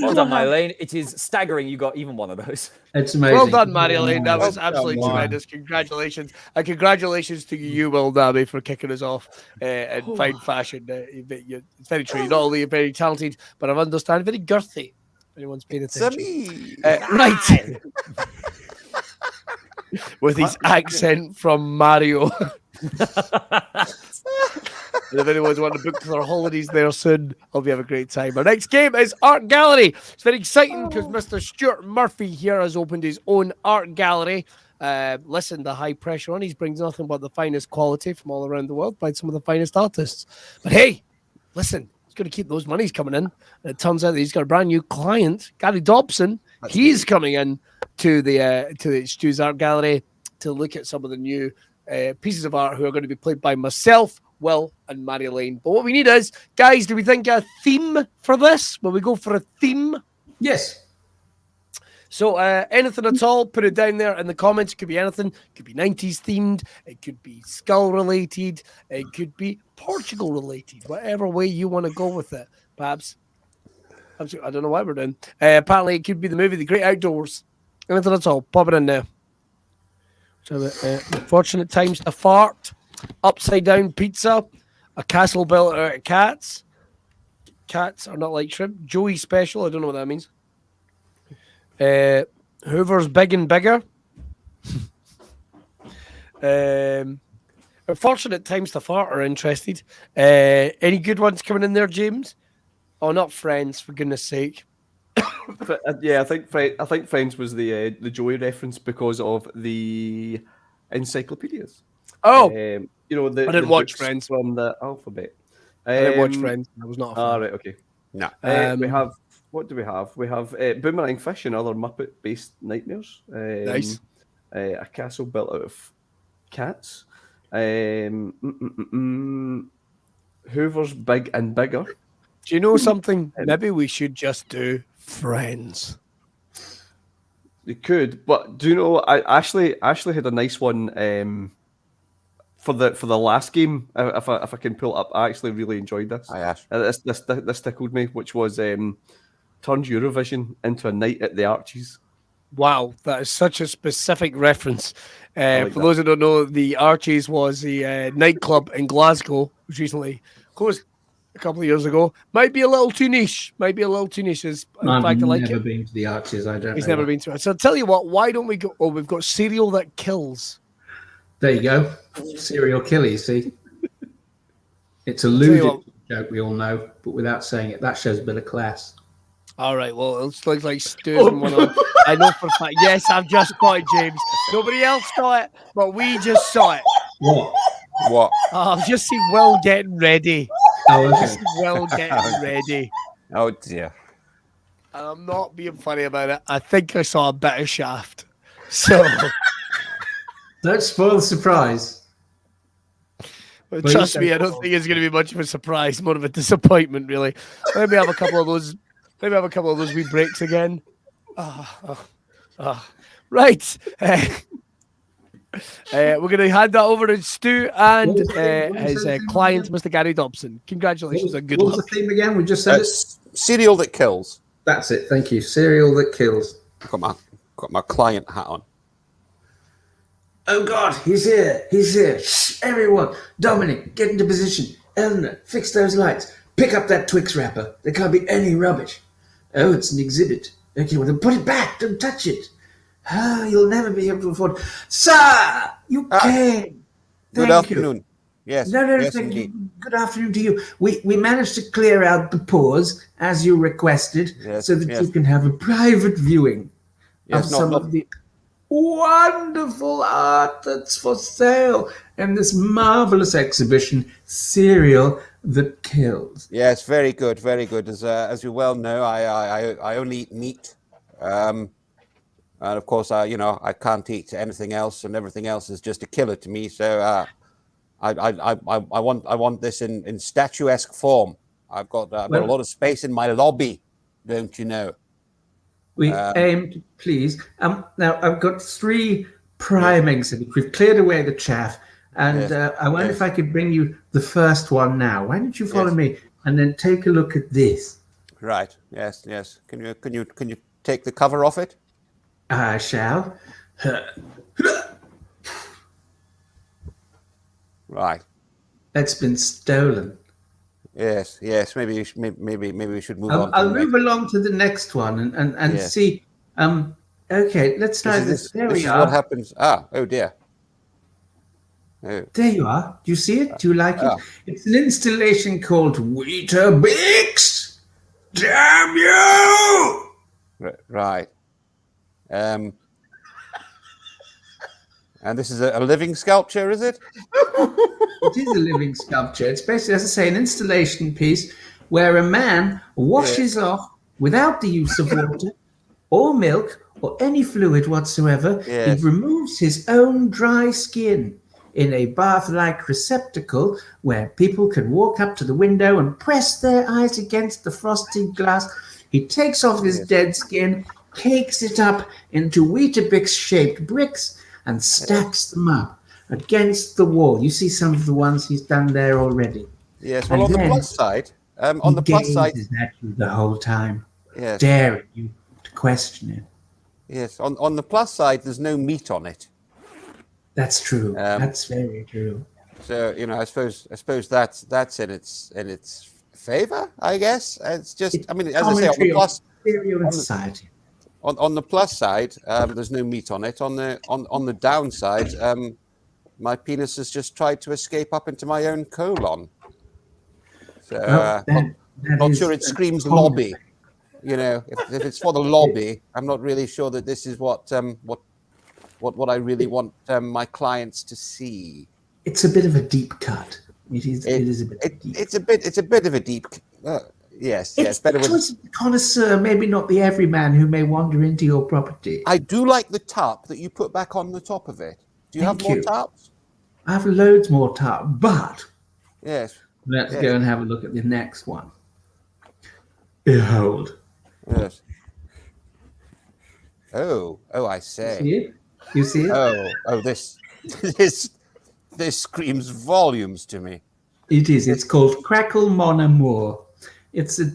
S2: Well done, Marjolein. It is staggering you got even one of those.
S1: It's amazing.
S4: Well done, Marjolein. That was
S8: Well
S4: absolutely
S8: done.
S4: tremendous. Congratulations. And congratulations to you, Will Naameh, for kicking us off in fine fashion. It's very true. Not only you're very talented, but I understand very girthy. If anyone's paying attention.
S8: Sammy.
S4: Right. With his accent from Mario. And if anyone's wanting to book their holidays there soon, hope you have a great time. Our next game is Art Gallery. It's very exciting because Mr. Stuart Murphy here has opened his own art gallery. Listen, the high pressure on. He brings nothing but the finest quality from all around the world by some of the finest artists. But hey, listen, he's going to keep those monies coming in. And it turns out that he's got a brand new client, Gary Dobson. He's coming in to the Stu's art gallery to look at some of the new pieces of art who are going to be played by myself, Will, and Marjolein. But what we need is, guys, do we think a theme for this? Will we go for a theme?
S1: Yes.
S4: So anything at all, put it down there in the comments. It could be anything. It could be 90s themed. It could be skull related. It could be Portugal related. Whatever way you want to go with it. Perhaps. I don't know why we're doing. Apparently, it could be the movie The Great Outdoors. Anything at all. Pop it in there. So fortunate times to fart. Upside down pizza. A castle built out of cats. Cats are not like shrimp. Joey special. I don't know what that means. Hoover's big and bigger. Unfortunate times to fart are interested. Any good ones coming in there, James? Oh, not Friends, for goodness sake.
S7: Yeah, I think Friends was the Joey reference because of the encyclopedias.
S4: Oh,
S7: You know,
S4: I didn't
S7: the
S4: watch
S7: books
S4: Friends.
S7: from the alphabet.
S4: I didn't watch Friends. I was not a fan.
S7: All right, okay.
S8: No.
S7: We have, what do we have? We have Boomerang Fish and other Muppet-based nightmares.
S4: Nice.
S7: A castle built out of cats. Hoover's big and bigger.
S4: Do you know something? Maybe we should just do Friends.
S7: You could, but do you know? Ashley had a nice one for the last game. If I can pull it up, I actually really enjoyed this.
S8: Hi, Ash.
S7: This tickled me, which was turned Eurovision into a night at the Arches.
S4: Wow, that is such a specific reference.
S7: like
S4: For
S7: that.
S4: those who don't know, the Archies was the nightclub in Glasgow, which recently closed a couple of years ago. Might be a little too niche. In fact, I like
S1: never
S4: it.
S1: been to the Arches. I don't
S4: He's
S1: know.
S4: never been to it. So I'll tell you what, why don't we go? Oh, we've got Cereal That Kills.
S1: There you go. Serial killer, you see. It's a
S4: you
S1: ludicrous
S4: what.
S1: joke, we all know, but without saying it, that shows a bit of class.
S4: All right, well, it looks like Stu's and one on. I know for a fact. Yes, I've just got it, James. Nobody else saw it, but we just saw it.
S1: What?
S8: What?
S4: Oh, I've just seen Will getting ready.
S1: Oh, okay.
S4: Will getting ready.
S8: Oh dear.
S4: And I'm not being funny about it. I think I saw a bit of Shaft. So
S1: Don't spoil the surprise.
S4: but
S1: Well,
S4: trust
S1: you
S4: me,
S1: said-
S4: I don't think it's going to be much of a surprise, more of a disappointment, really. Maybe have a couple of those. Maybe have a couple of those wee breaks again. Right. We're going to hand that over to Stu and
S1: What was the
S4: his
S1: theme
S4: client,
S1: again?
S4: Mr. Gary Dobson. Congratulations and good
S1: What was
S4: luck.
S1: the theme again? We just said it.
S8: Cereal that kills.
S1: That's it. Thank you. Cereal that kills.
S8: Got my client hat on.
S1: Oh God, he's here. He's here. Shh, everyone. Dominic, get into position. Eleanor, fix those lights. Pick up that Twix wrapper. There can't be any rubbish. Oh, it's an exhibit. Okay, well then put it back. Don't touch it. Ah, you'll never be able to afford. Sir, you came.
S8: Good
S1: Thank
S8: afternoon.
S1: You.
S8: Yes.
S1: No,
S8: yes,
S1: thank
S8: indeed.
S1: you. Good afternoon to you. We managed to clear out the pause as you requested,
S8: Yes,
S1: so that
S8: yes.
S1: you can have a private viewing
S8: Yes,
S1: of
S8: no,
S1: some
S8: no.
S1: of the. wonderful art that's for sale in this marvelous exhibition, Cereal That Kills.
S8: Yes, very good, very good. As you well know, I only eat meat, and of course, I can't eat anything else, and everything else is just a killer to me. So I want this in statuesque form. I've got a lot of space in my lobby, don't you know?
S1: We aim to please. Now, I've got 3 prime exhibits. We've cleared away the chaff, and I wonder if I could bring you the first one now. Why don't you follow me and then take a look at this?
S8: Right. Yes. Can you take the cover off it?
S1: I shall.
S8: Right.
S1: That's been stolen.
S8: Yes. Maybe we should move on.
S1: I'll move along to the next one and see. Okay, let's try this. There we are.
S8: What happens? Oh dear. Oh.
S1: There you are. Do you see it? Do you like it? It's an installation called Weetabix. Damn you!
S8: Right. And this is a living sculpture, is it?
S1: It is a living sculpture. It's basically, as I say, an installation piece where a man washes off, without the use of water or milk or any fluid whatsoever.
S8: Yes.
S1: He removes his own dry skin in a bath-like receptacle where people can walk up to the window and press their eyes against the frosted glass. He takes off his dead skin, cakes it up into Weetabix-shaped bricks, and stacks them up against the wall. You see some of the ones he's done there already.
S8: Yes. Well, on the plus side,
S1: at you the whole time, daring you to question it.
S8: Yes. On the plus side, there's no meat on it.
S1: That's true. That's very true.
S8: So I suppose that's in its favor. I guess it's just. I mean, as I say, on the plus.
S1: Society.
S8: On the plus side, there's no meat on it. On the downside, my penis has just tried to escape up into my own colon. So not sure it screams lobby. If it's for the lobby, I'm not really sure that this is what I really want my clients to see.
S1: It's a bit of a deep cut. It is a bit deep.
S8: It's a bit of a deep. Yes.
S1: It's
S8: better
S1: the choice of the connoisseur, maybe not the everyman who may wander into your property.
S8: I do like the tarp that you put back on the top of it. Do you have more tarps?
S1: I have loads more tarp, but
S8: yes.
S1: Let's go and have a look at the next one. Behold.
S8: Yes. Oh, I say.
S1: See it? You see it?
S8: Oh, this screams volumes to me.
S1: It is. It's called Crackle Mon Amour. It's a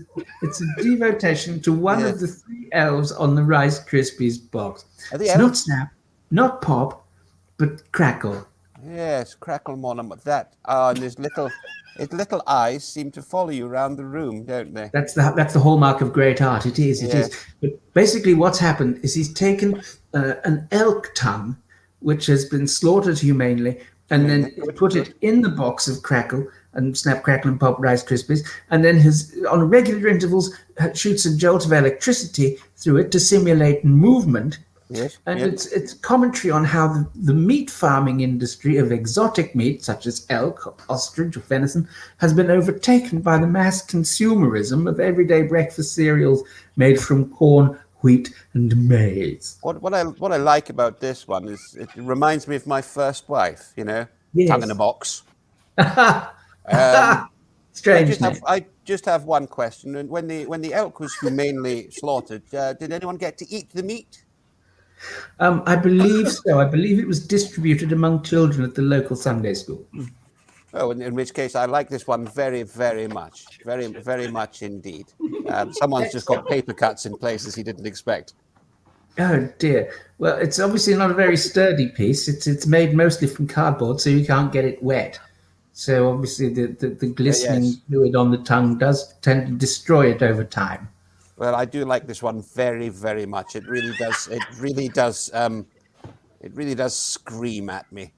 S1: devotion to one of the 3 elves on the Rice Krispies box. It's not Snap, not Pop, but Crackle.
S8: Yes, Crackle Mon Amour. That and his little eyes seem to follow you around the room, don't they?
S1: That's the hallmark of great art. It is. But basically, what's happened is he's taken an elk tongue, which has been slaughtered humanely, and then put it in the box of Crackle and Snap, Crackle, and Pop Rice Krispies, and then on regular intervals shoots a jolt of electricity through it to simulate movement.
S8: Yes.
S1: And it's commentary on how the meat farming industry of exotic meat, such as elk, ostrich, or venison, has been overtaken by the mass consumerism of everyday breakfast cereals made from corn, wheat, and maize.
S8: What I like about this one is it reminds me of my first wife. Tongue in a box.
S1: Strange.
S8: I just have one question. And when the elk was humanely slaughtered, did anyone get to eat the meat?
S1: I believe so. I believe it was distributed among children at the local Sunday school.
S8: Oh, in which case I like this one very, very much. Very, very much indeed. Someone's just got paper cuts in places he didn't expect.
S1: Oh dear. Well, it's obviously not a very sturdy piece. It's made mostly from cardboard, so you can't get it wet. So obviously the glistening fluid on the tongue does tend to destroy it over time.
S8: Well, I do like this one very, very much. It really does. It really does scream at me.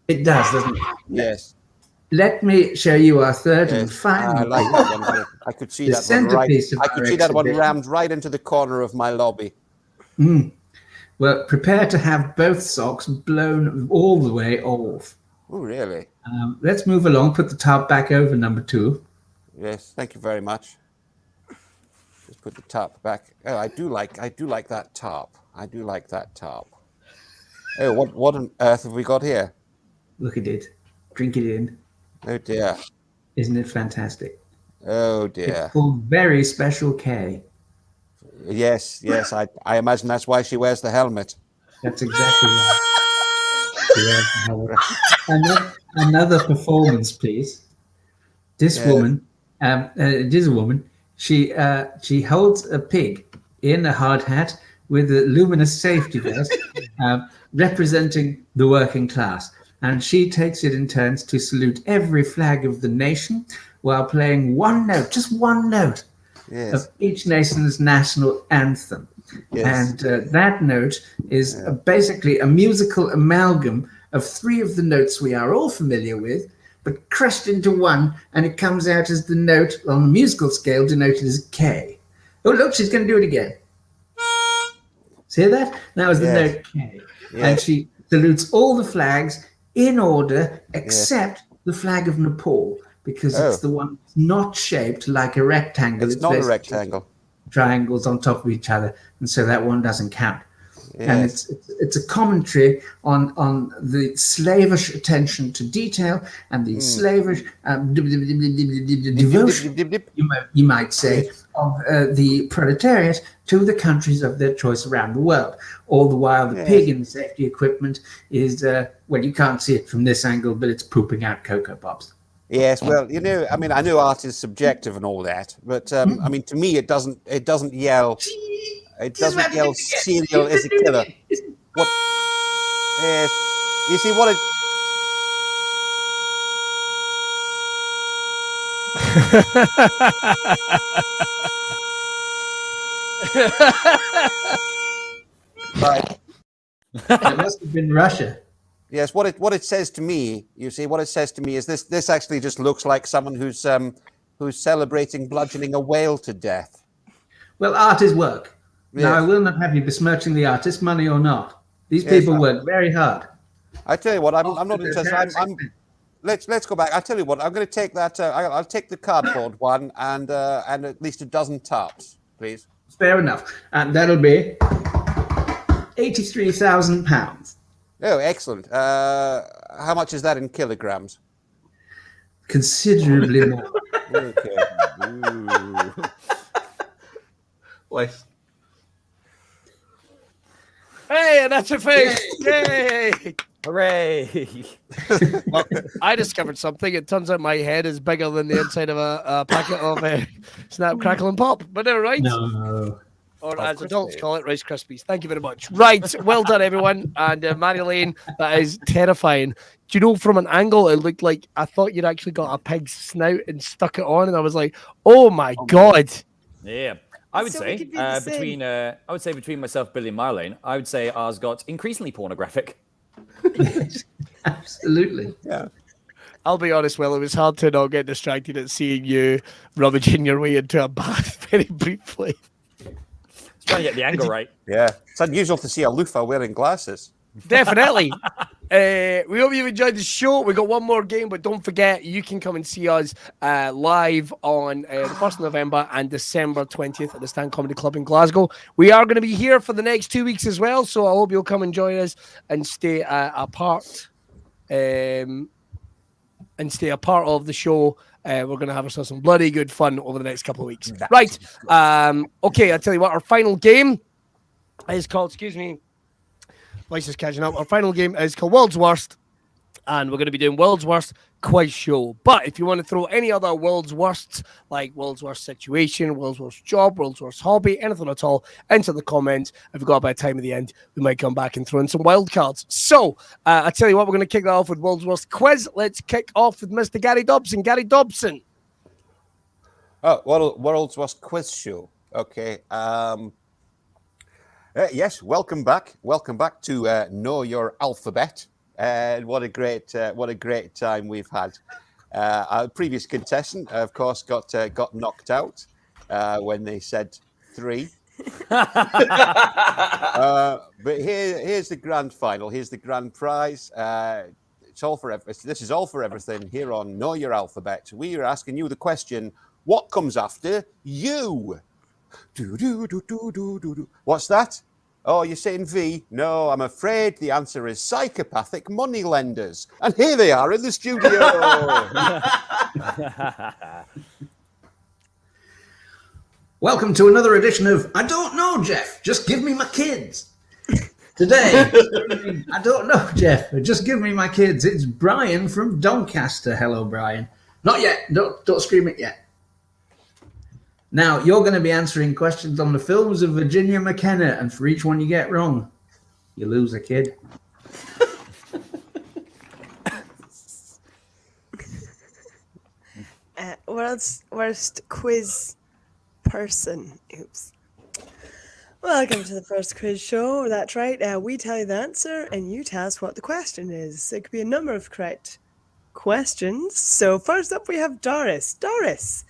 S1: It does, doesn't it?
S8: Yes.
S1: Let me show you our third and final.
S8: I like that one. I could see that one right. I could see that one rammed right into the corner of my lobby.
S1: Well, prepare to have both socks blown all the way off.
S8: Oh, really?
S1: Let's move along. Put the top back over number 2.
S8: Yes, thank you very much. Just put the top back. Oh, I do like that top. I do like that top. Oh, what on earth have we got here?
S1: Look at it. Drink it in.
S8: Oh dear.
S1: Isn't it fantastic?
S8: Oh dear.
S1: It's called Very Special K.
S8: Yes. I imagine that's why she wears the helmet.
S1: That's exactly right. Another performance, please. This woman, she holds a pig in a hard hat with a luminous safety vest, representing the working class. And she takes it in turns to salute every flag of the nation while playing one note, just one note, of each nation's national anthem. And that note is basically a musical amalgam of 3 of the notes we are all familiar with, but crushed into one, and it comes out as the note on the musical scale denoted as K. Oh, look, she's going to do it again. See that? That was the note K. And she salutes all the flags in order except the flag of Nepal, because it's the one not shaped like a rectangle.
S8: It's not a rectangle.
S1: Triangles on top of each other, and so that one doesn't count. And it's a commentary on the slavish attention to detail and the slavish devotion, you might say, of the proletariat to the countries of their choice around the world. All the while, the pig in the safety equipment is, well, you can't see it from this angle, but it's pooping out Cocoa Pops.
S8: Yes, well, I mean, I know art is subjective and all that, but I mean, to me, it doesn't yell. It doesn't yell cereal is a killer. What? Yes. You see what it. Right.
S1: It must have been Russia.
S8: Yes, what it says to me, you see, what it says to me is this actually just looks like someone who's celebrating bludgeoning a whale to death.
S1: Well, art is work.
S8: Yes.
S1: Now, I will not have you besmirching the artist, money or not. These people work very hard.
S8: I tell you what, I'm not interested. Let's go back. I tell you what, I'm going to take that. I'll take the cardboard one and at least a dozen tops, please.
S1: Fair enough, and that'll be £83,000.
S8: Oh, excellent. How much is that in kilograms?
S1: Considerably more.
S8: Okay.
S7: Less.
S4: Hey, and that's a face. Yay!
S2: Hooray!
S4: Well, I discovered something. It turns out my head is bigger than the inside of a packet of Snap, Crackle, and Pop. But they're right.
S1: No.
S4: Or as adults call it, Rice Krispies. Thank you very much. Right. Well done, everyone. And Marjolein, that is terrifying. Do you know, from an angle, it looked like I thought you'd actually got a pig's snout and stuck it on. And I was like, oh my God.
S2: Yeah. I would
S3: So
S2: say
S3: we could do the same.
S2: between myself, Billy, and Marjolein, I would say ours got increasingly pornographic.
S1: Absolutely.
S8: Yeah.
S4: I'll be honest, Will, it was hard to not get distracted at seeing you rummaging your way into a bath very briefly.
S2: Trying to get the angle right.
S8: Yeah. It's unusual to see a loofah wearing glasses.
S4: Definitely. We hope you've enjoyed the show. We got one more game, but don't forget you can come and see us live on the 1st of November and December 20th at the Stand Comedy Club in Glasgow. We are going to be here for the next 2 weeks as well, so I hope you'll come and join us and stay a part of the show. We're going to have ourselves some bloody good fun over the next couple of weeks. Right. Okay, I'll tell you what, our final game is called, excuse me, voice is catching up. Our final game is called World's Worst, and we're going to be doing World's Worst quiz show. But if you want to throw any other World's Worsts, like World's Worst situation, World's Worst job, World's Worst hobby, anything at all, into the comments. If we've got a bit of time at the end, we might come back and throw in some wild cards. So, I tell you what, we're going to kick that off with World's Worst quiz. Let's kick off with Mr. Gary Dobson. Gary Dobson.
S8: Oh, World's Worst quiz show. Okay. Yes, welcome back. Welcome back to Know Your Alphabet. What a great time we've had. Our previous contestant, of course, got knocked out when they said 3. But here's the grand final. Here's the grand prize. It's all for this is all for everything here on Know Your Alphabet. We are asking you the question: what comes after you? What's that? Oh, you're saying V? No, I'm afraid the answer is psychopathic moneylenders. And here they are in the studio.
S1: Welcome to another edition of I Don't Know, Jeff. Just give me my kids. Today, I don't know, Jeff. Just give me my kids. It's Brian from Doncaster. Hello, Brian. Not yet. Don't scream it yet. Now, you're going to be answering questions on the films of Virginia McKenna, and for each one you get wrong, you lose a kid.
S3: World's worst quiz person. Oops. Welcome to the first quiz show. That's right. We tell you the answer, and you tell us what the question is. It could be a number of correct questions. So first up, we have Doris. Doris,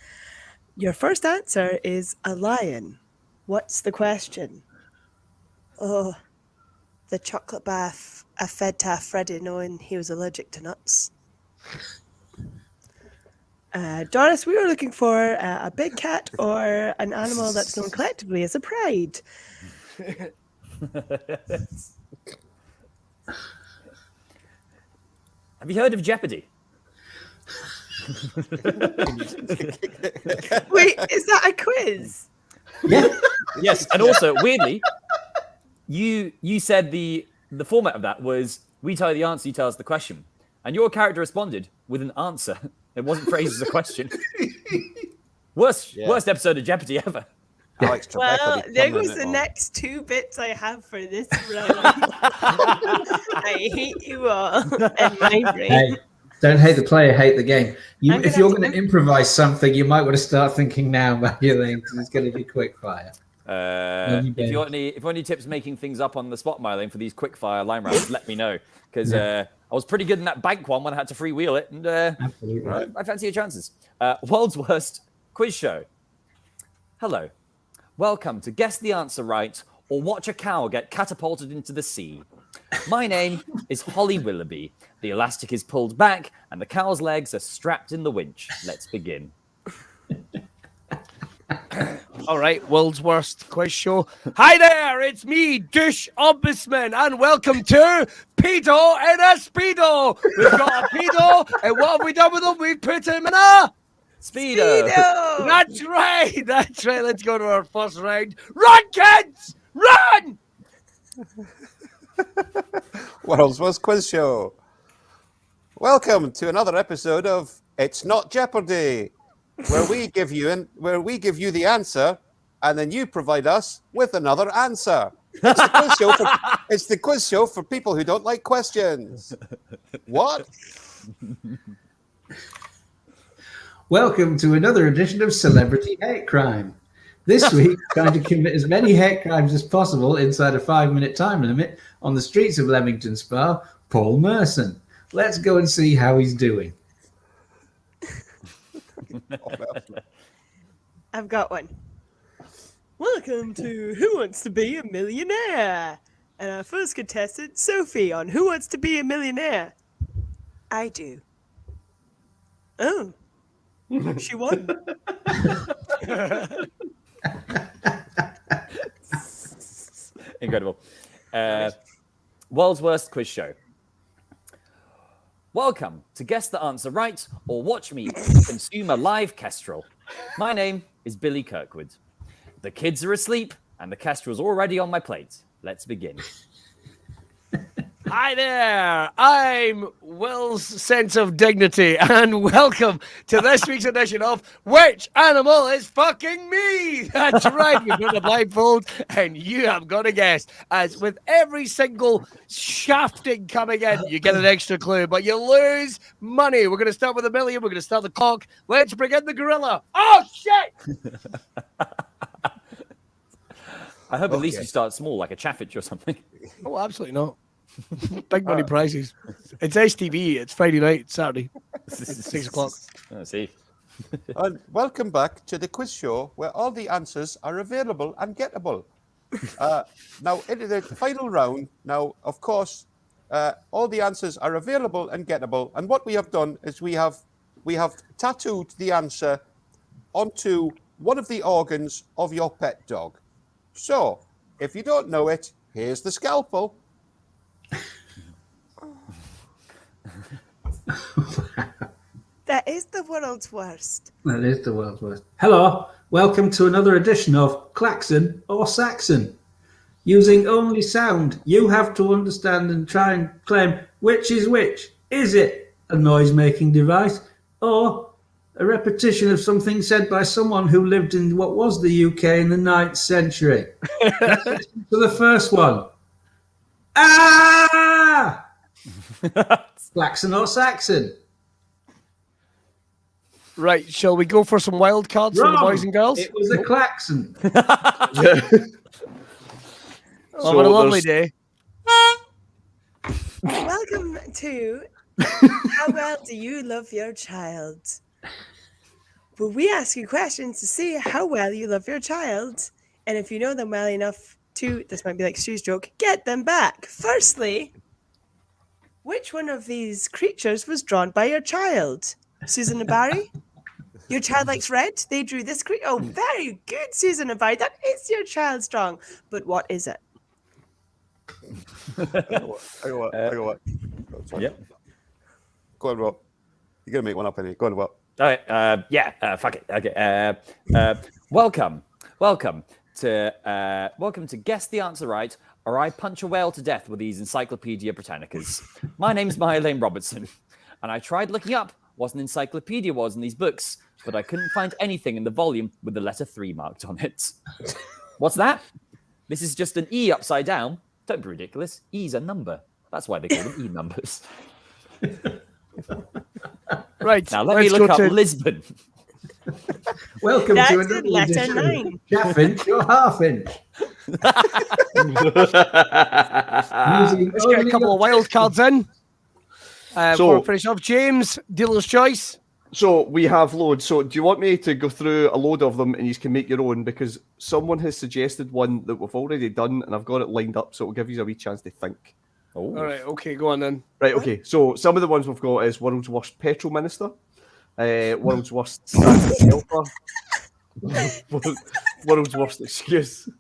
S3: your first answer is a lion. What's the question? Oh, the chocolate bath I fed to Freddie knowing he was allergic to nuts. Doris, we were looking for a big cat or an animal that's known collectively as a pride.
S2: Have you heard of Jeopardy?
S3: Wait, is that a quiz?
S1: Yeah.
S2: Yes, and also weirdly, you said the format of that was we tell you the answer, you tell us the question, and your character responded with an answer. It wasn't phrased as a question. Worst episode of Jeopardy ever.
S8: Alex Trebek will
S3: Well,
S8: be
S3: there
S8: coming
S3: goes
S8: in
S3: the
S8: it all.
S3: next 2 bits I have for this round. I hate you all. And my brain.
S1: Hey, don't hate the player, hate the game.
S3: I'm
S1: If
S3: gonna
S1: you're
S3: have
S1: going
S3: to-
S1: to improvise something, you might want to start thinking now, Marjolein, because it's going to be quick fire.
S2: If you want any tips making things up on the spot, Marjolein, for these quick fire line rounds, let me know. Because I was pretty good in that bank one when I had to freewheel it, and
S1: Absolutely.
S2: I fancy your chances. World's worst quiz show. Hello. Welcome to Guess the Answer Right or Watch a Cow Get Catapulted into the Sea. My name is Holly Willoughby. The elastic is pulled back and the cow's legs are strapped in the winch. Let's begin.
S4: All right, world's worst quiz show. Hi there, it's me, Douche Ombudsman, and welcome to Pedo in a Speedo. We've got a pedo, and what have we done with him? We've put him in a...
S2: Speedo.
S4: That's right, that's right. Let's go to our first round. Run, kids! Run!
S8: World's Worst Quiz Show. Welcome to another episode of It's Not Jeopardy, where we give you the answer, and then you provide us with another answer. It's the quiz show for people who don't like questions. What?
S1: Welcome to another edition of Celebrity Hate Crime. This week, trying to commit as many hate crimes as possible inside a 5-minute time limit on the streets of Leamington Spa, Paul Merson. Let's go and see how he's doing.
S3: I've got one. Welcome to Who Wants to Be a Millionaire? And our first contestant, Sophie, on Who Wants to Be a Millionaire? I do. Oh. She won.
S2: Incredible. World's worst quiz show. Welcome to Guess the Answer Right or Watch Me Consume a Live Kestrel. My name is Billy Kirkwood. The kids are asleep and the kestrel's already on my plate. Let's begin.
S4: Hi there, I'm Will's Sense of Dignity, and welcome to this week's edition of Which Animal is Fucking Me? That's right, you've got a blindfold, and you have got to guess. As with every single shafting coming in, you get an extra clue, but you lose money. We're going to start with $1 million, we're going to start the clock. Let's bring in the gorilla. Oh, shit!
S2: I hope at least you start small, like a Chaffetch or something.
S4: Oh, absolutely not. Big money prizes. It's STV. It's Friday night, Saturday. It's 6 o'clock.
S2: Let's see.
S8: And welcome back to the quiz show where all the answers are available and gettable. Now, into the final round. Now, of course, all the answers are available and gettable. And what we have done is we have tattooed the answer onto one of the organs of your pet dog. So, if you don't know it, here's the scalpel.
S3: That is the world's worst.
S1: That is the world's worst. Hello, welcome to another edition of Klaxon or Saxon. Using only sound, you have to understand and try and claim which is which. Is it a noise-making device or a repetition of something said by someone who lived in what was the UK in the 9th century? So the first one. Ah! Klaxon or Saxon?
S4: Right, shall we go for some wild cards from the boys and girls?
S1: It was a klaxon.
S4: Oh, what a lovely day.
S3: Welcome to How Well Do You Love Your Child? Where we ask you questions to see how well you love your child. And if you know them well enough to, this might be like Stu's joke, get them back. Firstly, which one of these creatures was drawn by your child? Susan and Barry? Your child likes red. They drew this creature. Oh, very good, Susan and Barry. That is your child's drawing. But what is it?
S8: I got what.
S2: Yep.
S8: Go on, Rob. You're going to make one up, innit? Go on, Rob.
S2: All right. Fuck it. Okay. Welcome to Guess the Answer Right, or I punch a whale to death with these Encyclopedia Britannicas. My name's Marjolein Robertson, and I tried looking up what an encyclopedia was in these books, but I couldn't find anything in the volume with the letter 3 marked on it. What's that? This is just an E upside down. Don't be ridiculous. E's a number. That's why they call them E numbers.
S4: Right.
S2: Now let me look up Lisbon.
S1: Welcome
S3: That's
S1: to another
S3: letter
S1: edition
S3: 9.
S1: Half inch or half inch.
S4: Let's get a couple of wild cards in.
S7: So-
S4: For finish off, James, dealer's choice.
S7: So we have loads. So do you want me to go through a load of them and you can make your own? Because someone has suggested one that we've already done and I've got it lined up, so it'll give you a wee chance to think.
S2: Oh.
S4: All right, okay, go on then.
S7: Right, okay. So some of the ones we've got is World's Worst Petrol Minister, World's Worst Standard Helper, World's Worst Excuse,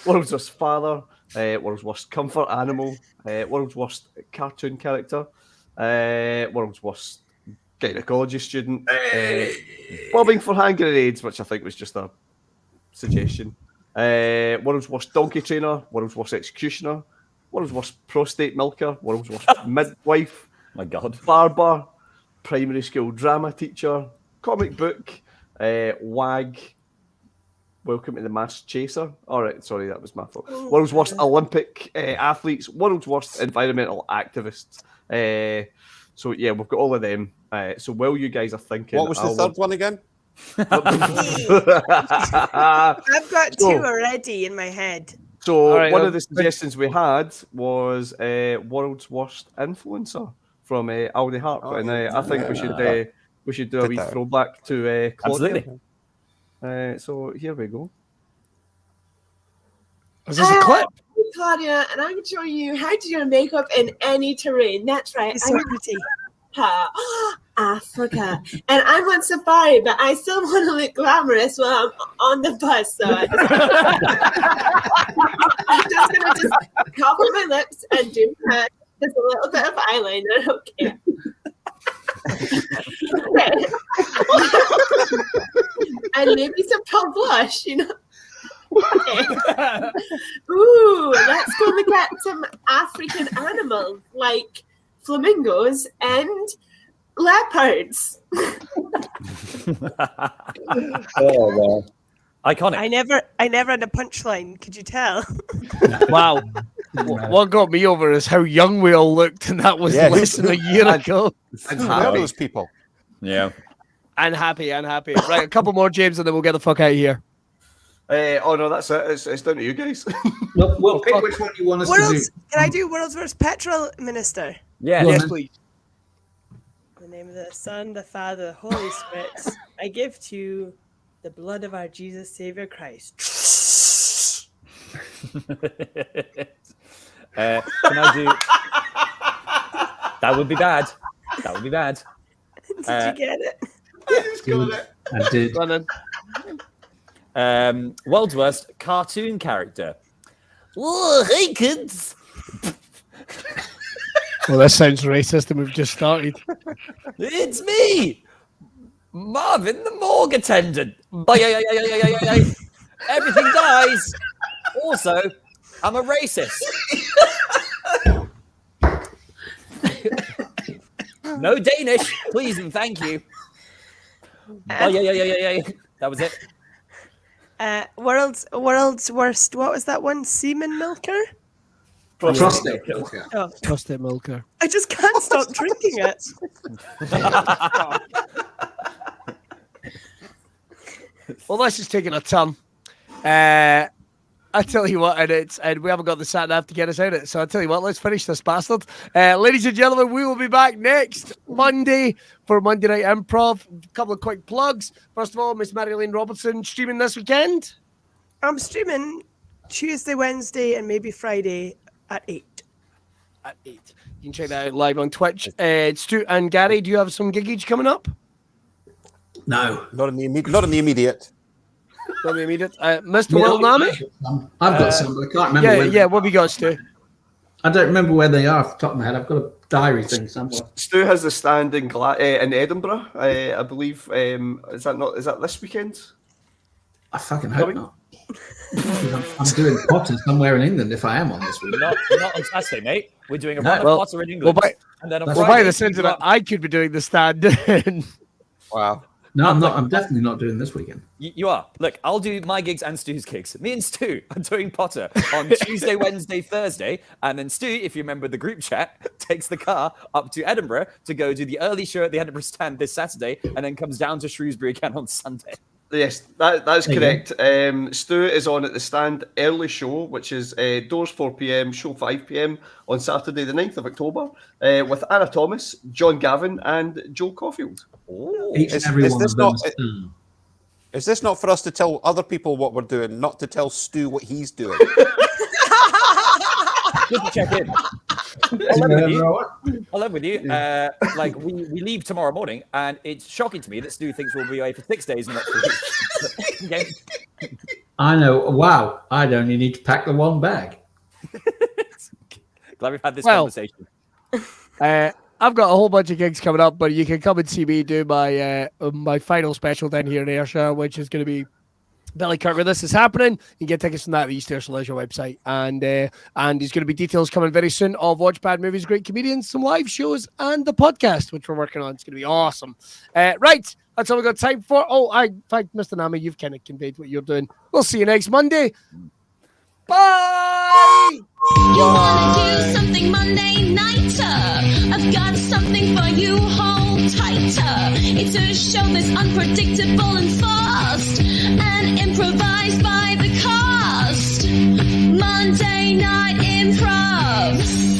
S7: World's Worst Father, World's Worst Comfort Animal, World's Worst Cartoon Character, World's Worst Gynecology Student, Bobbing for Hand Grenades, which I think was just a suggestion, World's Worst Donkey Trainer, World's Worst Executioner, World's Worst Prostate Milker, World's Worst Midwife,
S2: My God.
S7: Barber, Primary School Drama Teacher, Comic Book, WAG, Welcome to the Mass Chaser. All right, sorry, that was my fault. World's Worst Olympic Athletes, World's Worst Environmental Activists. So yeah, we've got all of them. So while you guys are thinking,
S8: What was the third one again?
S3: I've got two already in my head.
S7: So
S4: right,
S7: one of the suggestions we had was World's Worst Influencer from Aldi Harp, and I think we should do a wee throwback to Claudia.
S2: Absolutely.
S7: So here we go.
S4: Is this a clip?
S9: I'm Claudia, and I'm showing you how to do your makeup in any terrain. That's right.
S3: It's so pretty.
S9: Africa. And I'm on safari, but I still want to look glamorous while I'm on the bus. So I'm just going to cover my lips and do just a little bit of eyeliner. Okay. And maybe some pale blush, you know. Okay. Ooh, let's go look at some African animals like flamingos and leopards.
S2: Oh, wow. Iconic.
S3: I never had a punchline. Could you tell?
S4: Wow. What got me over is how young we all looked, and that was less than a year ago.
S8: And who are those people?
S2: Yeah.
S4: Unhappy. Right, a couple more, James, and then we'll get the fuck out of here.
S7: Oh no, that's it. It's down to you guys.
S1: We'll pick which one you want us to do.
S3: Can I do World's Worst Petrol Minister?
S2: Yeah.
S4: Yes, please.
S3: In the name of the Son, the Father, the Holy Spirit, I give to you the blood of our Jesus Savior Christ.
S2: Can I do? That would be bad. That would be bad.
S3: Did you get it?
S1: I did.
S4: Go on then.
S2: World's worst cartoon character. Oh, hey kids!
S4: Well, this sounds racist, and we've just started.
S2: It's me, Marvin, the morgue attendant. Everything dies. Also, I'm a racist. No Danish, please and thank you. That was it.
S3: World's worst. What was that one? Semen milker?
S1: Prostate.
S3: Oh,
S4: Prostate milker.
S3: I just can't stop drinking it.
S4: Well, this is taking a turn. I tell you what, and we haven't got the sat nav to get us out of it. So I tell you what, let's finish this bastard. Ladies and gentlemen, we will be back next Monday for Monday Night Improv. A couple of quick plugs. First of all, Miss Marjolein Robertson streaming this weekend.
S3: I'm streaming Tuesday, Wednesday, and maybe Friday at 8.
S4: At 8. You can check that out live on Twitch. Stuart and Gary, do you have some giggage coming up?
S1: No.
S8: Not in the immediate.
S4: Not the immediate. Mr. Will Naameh?
S1: I've got some, but I can't remember.
S4: Yeah, what have you got, Stu?
S1: I don't remember where they are off the top of my head. I've got a diary thing somewhere.
S7: Stu has the stand in Edinburgh, I believe. Is that this weekend?
S1: I fucking hope not. I'm doing Potter somewhere in England if I am on this week.
S2: Not on Saturday, mate. We're doing a run of Potter in England. And then on
S4: by
S2: Friday,
S4: the sense of it, I could be doing the stand.
S8: Wow.
S1: No, I'm not. I'm definitely not doing this weekend.
S2: You are. Look, I'll do my gigs and Stu's gigs. Me and Stu are doing Potter on Tuesday, Wednesday, Thursday. And then Stu, if you remember the group chat, takes the car up to Edinburgh to go do the early show at the Edinburgh stand this Saturday and then comes down to Shrewsbury again on Sunday.
S7: Yes, that's correct. Stu is on at the stand early show, which is doors 4 p.m, show 5 p.m. on Saturday, the 9th of October, with Anna Thomas, John Gavin, and Joe Caulfield.
S1: Each and every one of them.
S8: Is this not for us to tell other people what we're doing, not to tell Stu what he's doing?
S2: Good to check in. I'll live with you. Like we leave tomorrow morning, and it's shocking to me that Stu thinks we'll be away for 6 days and not 3 weeks. Okay.
S1: I know. Wow. I'd only need to pack the one bag.
S2: Glad we've had this conversation.
S4: I've got a whole bunch of gigs coming up, but you can come and see me do my my final special down here in Ayrshire, which is going to be Billy Kirkwood. This is happening. You can get tickets from that at the East Ayrshire Leisure website. And there's going to be details coming very soon of Watch Bad Movies, Great Comedians, some live shows, and the podcast, which we're working on. It's going to be awesome. Right. That's all we've got time for. In fact, Mr. Naameh, you've kind of conveyed what you're doing. We'll see you next Monday. Bye!
S6: You wanna do something Monday nighter? I've got something for you, hold tighter. It's a show that's unpredictable and fast and improvised by the cast. Monday Night Improv.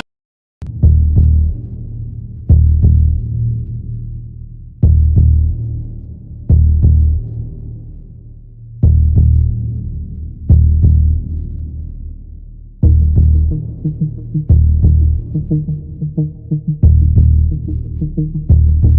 S10: Thank you.